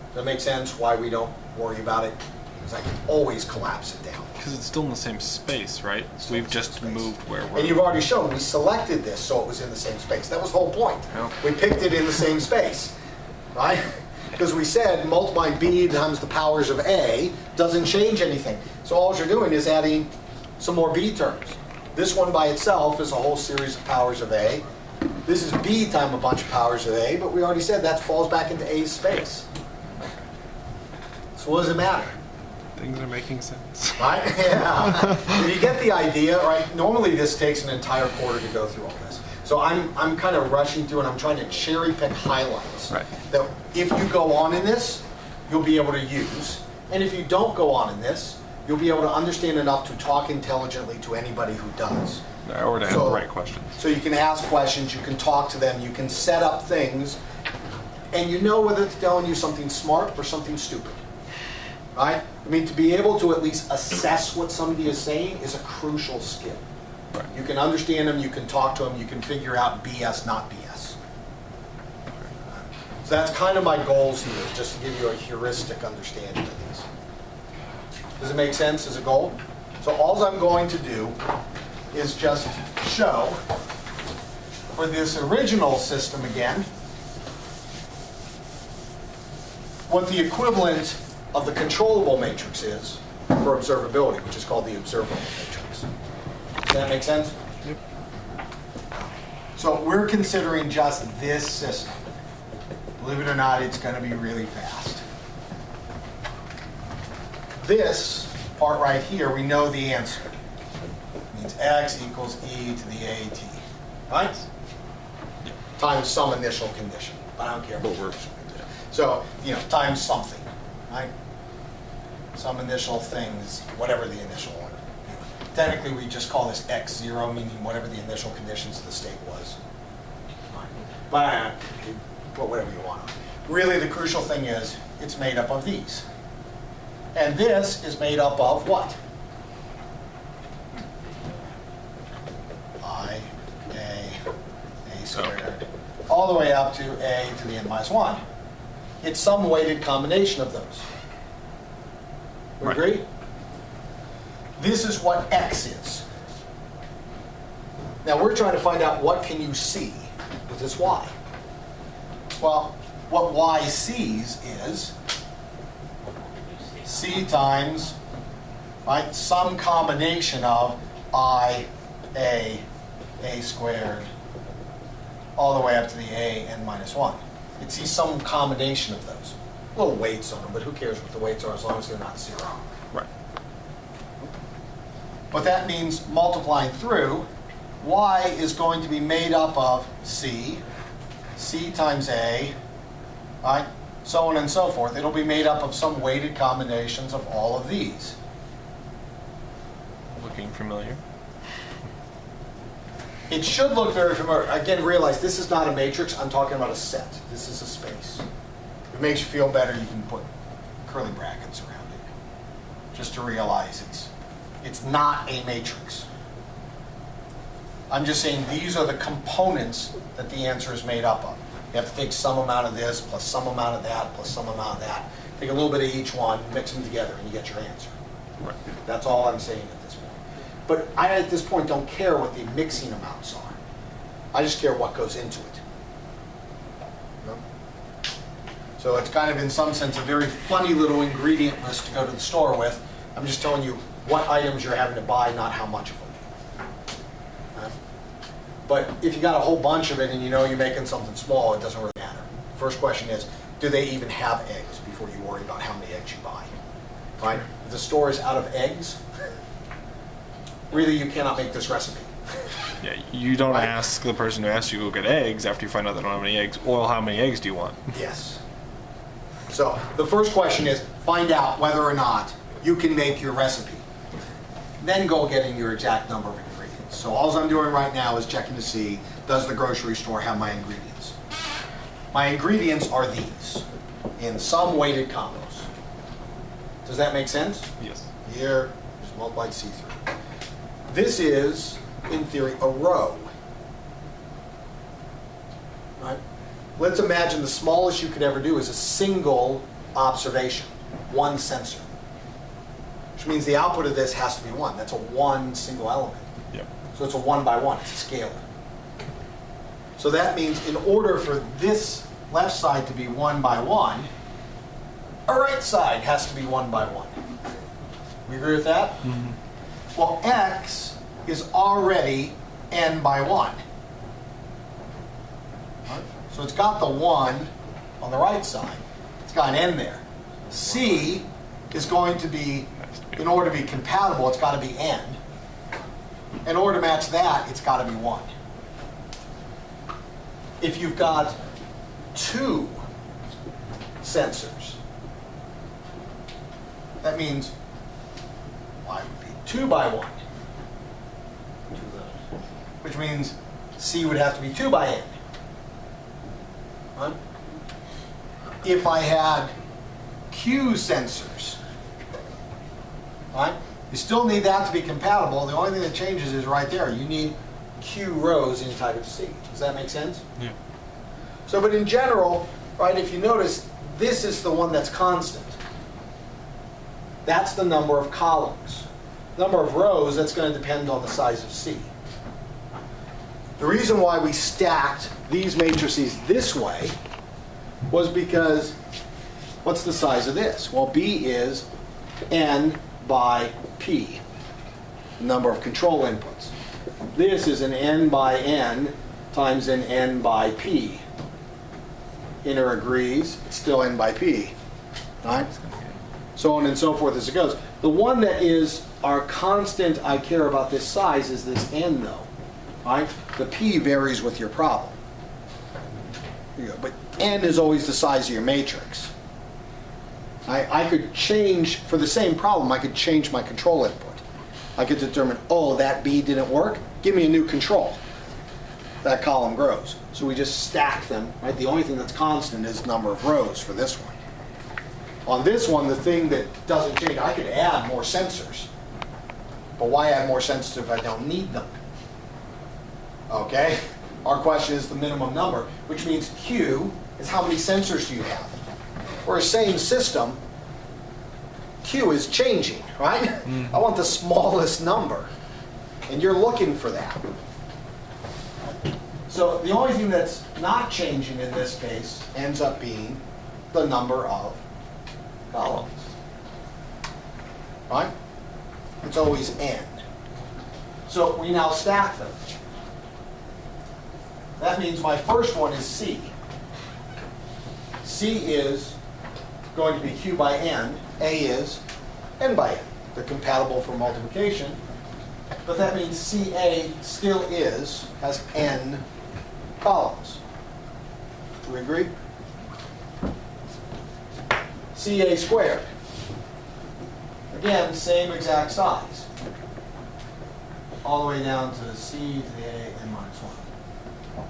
A: Does that make sense? Why we don't worry about it? Because I can always collapse it down.
B: Because it's still in the same space, right?
A: Still
B: We've
A: in the same
B: just
A: space.
B: moved where we're...
A: And you've already shown we selected this so it was in the same space. That was the whole point.
B: Yeah.
A: We picked it in the same space, right? Because we said multiplying B times the powers of A doesn't change anything. So all you're doing is adding some more B terms. This one by itself is a whole series of powers of A. This is B times a bunch of powers of A, but we already said that falls back into A's space. So what does it matter?
B: Things are making sense.
A: Right? Yeah. If you get the idea, right? Normally this takes an entire quarter to go through all this. So I'm kind of rushing through and I'm trying to cherry pick highlights.
B: Right.
A: That if you go on in this, you'll be able to use. And if you don't go on in this, you'll be able to understand enough to talk intelligently to anybody who does.
B: Or to have
A: So-
B: the right questions.
A: So you can ask questions, you can talk to them, you can set up things, and you know whether it's telling you something smart or something stupid. Right? I mean, to be able to at least assess what somebody is saying is a crucial skill.
B: Right.
A: You can understand them, you can talk to them, you can figure out BS, not BS. So that's kind of my goals here, just to give you a heuristic understanding of these. Does it make sense as a goal? So all I'm going to do is just show for this original system again what the equivalent of the controllable matrix is for observability, which is called the observable matrix. Does that make sense?
B: Yep.
A: So we're considering just this system. Believe it or not, it's going to be really fast. This part right here, we know the answer. It means x equals e to the AT, right? Times some initial condition. I don't care what we're. So, times something, right? Some initial things, whatever the initial one. Technically, we just call this x0, meaning whatever the initial conditions of the state was. But you put whatever you want on it. Really, the crucial thing is it's made up of these. And this is made up of what? A squared, all the way up to a to the n minus 1. It's some weighted combination of those. We
B: Right.
A: agree? This is what x is. Now we're trying to find out what can you see with this y. Well, what y sees is c times, right, some combination of a squared, all the way up to the a n minus 1. It sees some combination of those. Little weights on them, but who cares what the weights are as long as they're not 0.
B: Right.
A: What that means, multiplying through, y is going to be made up of c times a, right, so on and so forth. It'll be made up of some weighted combinations of all of these.
B: Looking familiar.
A: It should look very familiar. Again, realize this is not a matrix. I'm talking about a set. This is a space. If it makes you feel better, you can put curly brackets around it. Just to realize it's not a matrix. I'm just saying these are the components that the answer is made up of. You have to take some amount of this, plus some amount of that, plus some amount of that. Take a little bit of each one, mix them together, and you get your answer.
B: Right.
A: That's all I'm saying at this point. But I, at this point, don't care what the mixing amounts are. I just care what goes into it. You know? So it's kind of, in some sense, a very funny little ingredient list to go to the store with. I'm just telling you what items you're having to buy, not how much of them. But if you got a whole bunch of it and you know you're making something small, it doesn't really matter. First question is, do they even have eggs before you worry about how many eggs you buy? Right? If the store is out of eggs, really you cannot make this recipe.
B: Yeah, you don't
A: Right.
B: ask the person who asked you to go get eggs after you find out they don't have any eggs. Well, how many eggs do you want?
A: Yes. So the first question is, find out whether or not you can make your recipe. Then go getting your exact number of ingredients. So all I'm doing right now is checking to see, does the grocery store have my ingredients? My ingredients are these, in some weighted combos. Does that make sense?
B: Yes.
A: Here, just multiply C3. This is, in theory, a row. Right? Let's imagine the smallest you could ever do is a single observation, one sensor. Which means the output of this has to be 1. That's a 1 single element.
B: Yep.
A: So it's a 1 by 1. It's a scalar. So that means in order for this left side to be 1 by 1, a right side has to be 1 by 1. We agree with that?
B: Mm-hmm.
A: Well, x is already n by 1. Right? So it's got the 1 on the right side. It's got an n there. C is going to be, in order to be compatible, it's got to be n. In order to match that, it's got to be 1. If you've got 2 sensors, that means y would be 2 by 1. Which means C would have to be 2 by n. Right? If I had Q sensors, right? You still need that to be compatible. The only thing that changes is right there. You need Q rows inside of C. Does that make sense?
B: Yeah.
A: So, but in general, right, if you notice, this is the one that's constant. That's the number of columns. Number of rows, that's going to depend on the size of C. The reason why we stacked these matrices this way was because, what's the size of this? Well, B is n by P, number of control inputs. This is an n by n times an n by P. Inner agrees, it's still n by P. Right? So on and so forth as it goes. The one that is our constant I care about this size is this n though. Right? The P varies with your problem. But n is always the size of your matrix. I could change, for the same problem, I could change my control input. I could determine, oh, that B didn't work, give me a new control. That column grows. So we just stack them, right? The only thing that's constant is number of rows for this one. On this one, the thing that doesn't change, I could add more sensors. But why add more sensors if I don't need them? Okay? Our question is the minimum number, which means Q is how many sensors do you have? For a same system, Q is changing, right? I want the smallest number. And you're looking for that. So the only thing that's not changing in this case ends up being the number of columns. Right? It's always n. So we now stack them. That means my first one is C. C is going to be Q by n. A is n by n. They're compatible for multiplication. But that means CA still has n columns. Do we agree? CA squared. Again, same exact size. all the way down to the C to the A n minus 1.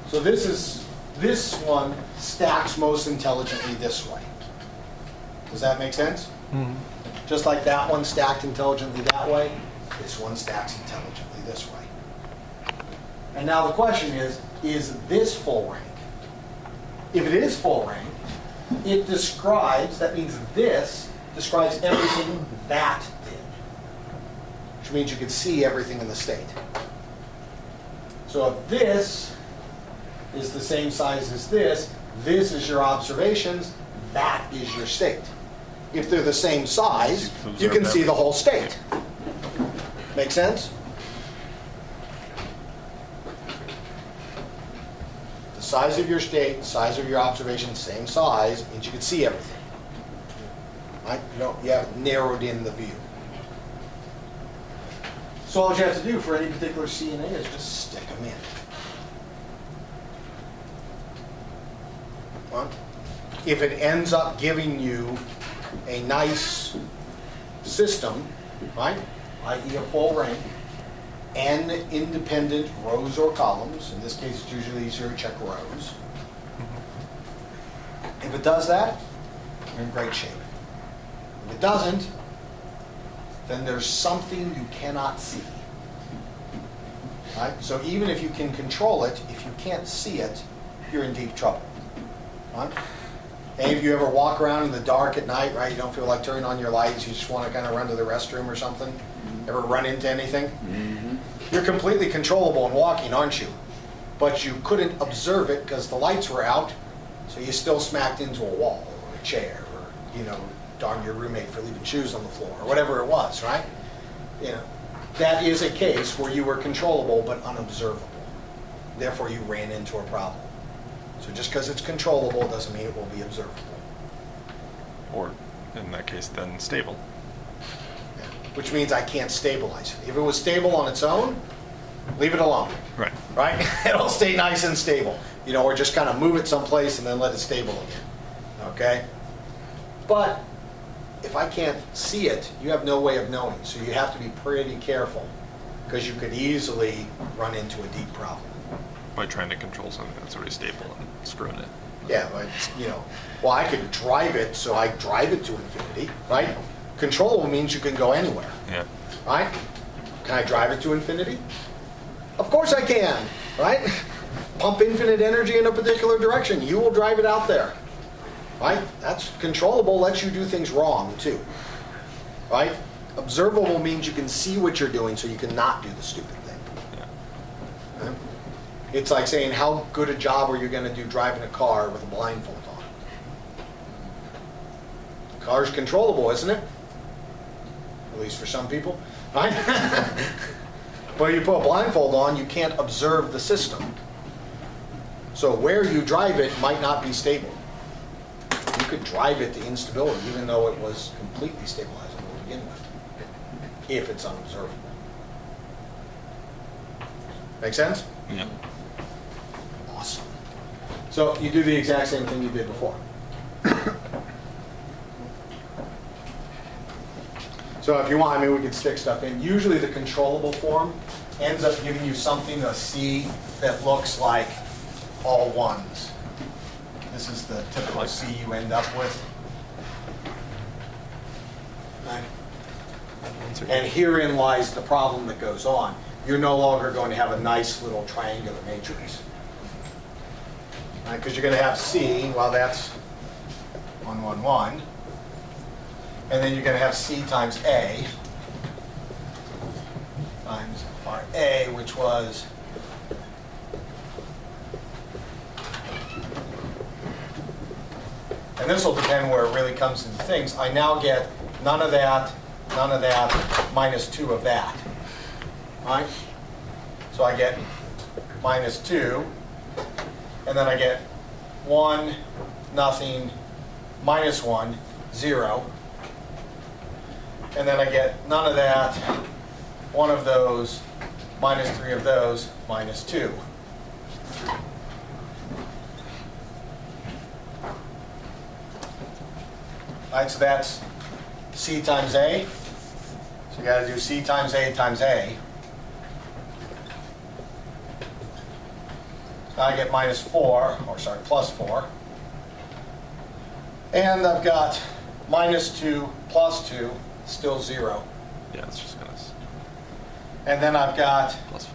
A: So this one stacks most intelligently this way. Does that make sense?
B: Mhm.
A: Just like that one stacked intelligently that way, this one stacks intelligently this way. And now the question is this full rank? If it is full rank, it describes, that means this describes everything that did, which means you can see everything in the state. So if this is the same size as this is your observations, that is your state. If they're the same size, you can see the whole state. Make sense? The size of your state, size of your observation, same size, means you can see everything. Right? You haven't narrowed in the view. So all you have to do for any particular C and A is just stick them in. Right? If it ends up giving you a nice system, right, i.e. a full rank, and independent rows or columns, in this case it's usually easier to check rows. If it does that, you're in great shape. If it doesn't, then there's something you cannot see. Right? So even if you can control it, if you can't see it, you're in deep trouble. Right? Any of you ever walk around in the dark at night, right? You don't feel like turning on your lights, you just want to kind of run to the restroom or something? Ever run into anything? Mm-hmm. You're completely controllable in walking, aren't you? But you couldn't observe it because the lights were out, so you still smacked into a wall or a chair, or, darned your roommate for leaving shoes on the floor, or whatever it was, right? That is a case where you were controllable but unobservable. Therefore, you ran into a problem. So just because it's controllable doesn't mean it will be observable.
B: Or, in that case, then stable.
A: Yeah. Which means I can't stabilize it. If it was stable on its own, leave it alone.
B: Right.
A: Right? It'll stay nice and stable. Or just kind of move it someplace and then let it stable again. Okay? But if I can't see it, you have no way of knowing. So you have to be pretty careful because you could easily run into a deep problem.
B: By trying to control something that's already stable and screwing it.
A: Yeah, but, well, I could drive it, so I drive it to infinity, right? Controllable means you can go anywhere.
B: Yeah.
A: Right? Can I drive it to infinity? Of course I can, right? Pump infinite energy in a particular direction. You will drive it out there. Right? That's controllable, lets you do things wrong, too. Right? Observable means you can see what you're doing, so you can not do the stupid thing.
B: Yeah.
A: Right? It's like saying, how good a job are you going to do driving a car with a blindfold on? The car's controllable, isn't it? At least for some people. Right? But you put a blindfold on, you can't observe the system. So where you drive it might not be stable. You could drive it to instability, even though it was completely stabilizable to begin with, if it's unobservable. Make sense?
B: Yeah.
A: Awesome. So you do the exact same thing you did before. So if you want, we could stick stuff in. Usually the controllable form ends up giving you something, a C, that looks like all ones. This is the typical C you end up with. Right. And herein lies the problem that goes on. You're no longer going to have a nice little triangular matrix. Right? Because you're going to have C, well, that's 1, 1, 1. And then you're going to have C times A times our A, which was and this will depend where it really comes into things. I now get none of that, minus 2 of that. Right? So I get minus 2, and then I get 1, nothing, minus 1, 0. And then I get none of that, 1 of those, minus 3 of those, minus 2. Right, so that's C times A. So you got to do C times A times A. Now I get minus 4, or sorry, plus 4. And I've got minus 2 plus 2, still 0.
B: Yeah, it's just gonna
A: And then I've got
B: plus 4.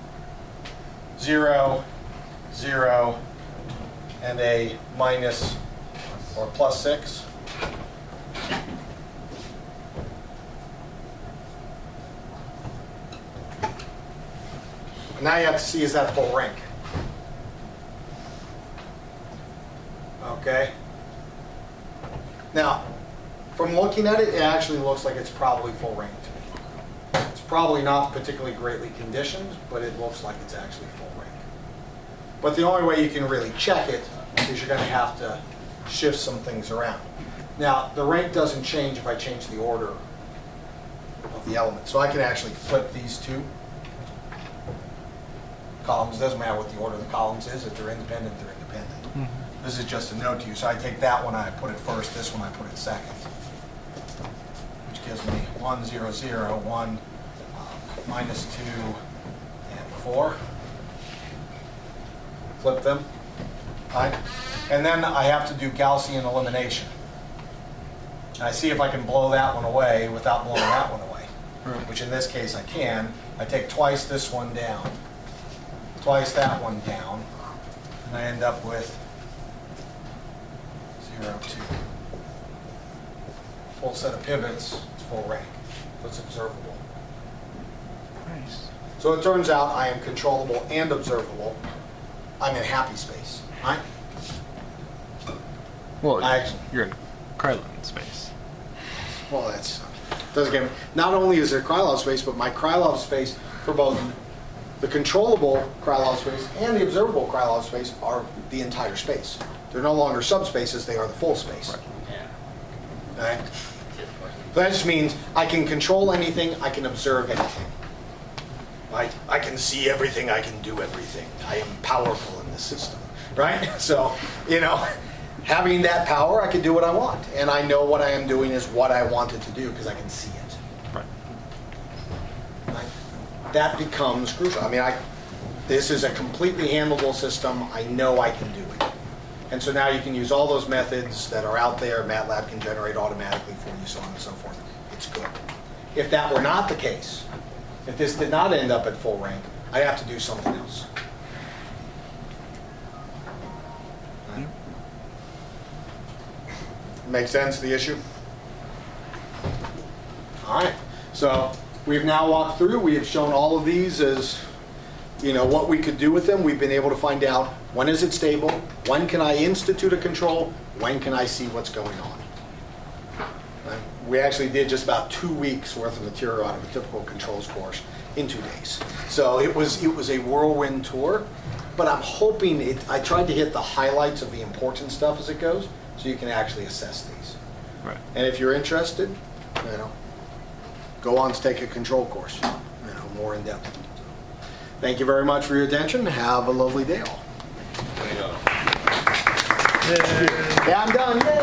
A: 0, 0, and a minus or plus 6. Now you have to see, is that full rank? Okay. Now, from looking at it, it actually looks like it's probably full rank to me. It's probably not particularly greatly conditioned, but it looks like it's actually full rank. But the only way you can really check it is you're going to have to shift some things around. Now, the rank doesn't change if I change the order of the elements. So I can actually flip these two columns. It doesn't matter what the order of the columns is. If they're independent, they're independent.
B: Mm-hmm.
A: This is just a note to you. So I take that one, I put it first. This one, I put it second. Which gives me 1, 0, 0, 1, minus 2, and 4. Flip them. Right? And then I have to do Gaussian elimination. And I see if I can blow that one away without blowing that one away.
B: Right.
A: Which in this case I can. I take twice this one down, twice that one down, and I end up with 0, 2. Full set of pivots, it's full rank. So it's observable.
B: Nice.
A: So it turns out I am controllable and observable. I'm in happy space, right?
B: Well,
A: Actually.
B: you're in Krylov space.
A: Well, that's doesn't get me. Not only is there Krylov space, but my Krylov space for both the controllable Krylov space and the observable Krylov space are the entire space. They're no longer subspaces; they are the full space.
B: Right.
C: Yeah.
A: Right? That just means I can control anything, I can observe anything. Right? I can see everything, I can do everything. I am powerful in this system. Right? So, having that power, I can do what I want. And I know what I am doing is what I wanted to do because I can see it.
B: Right.
A: Right? That becomes crucial. This is a completely handleable system. I know I can do it. And so now you can use all those methods that are out there. MATLAB can generate automatically for you, so on and so forth. It's good. If that were not the case, if this did not end up at full rank, I'd have to do something else. Right? Make sense, the issue? All right. So we've now walked through. We have shown all of these as what we could do with them. We've been able to find out when is it stable, when can I institute a control, when can I see what's going on. Right? We actually did just about 2 weeks worth of material out of a typical controls course in 2 days. So it was a whirlwind tour, but I'm hoping I tried to hit the highlights of the important stuff as it goes, so you can actually assess these.
B: Right.
A: And if you're interested, go on to take a control course, more in depth. Thank you very much for your attention. Have a lovely day all. Yeah, I'm done. Yay.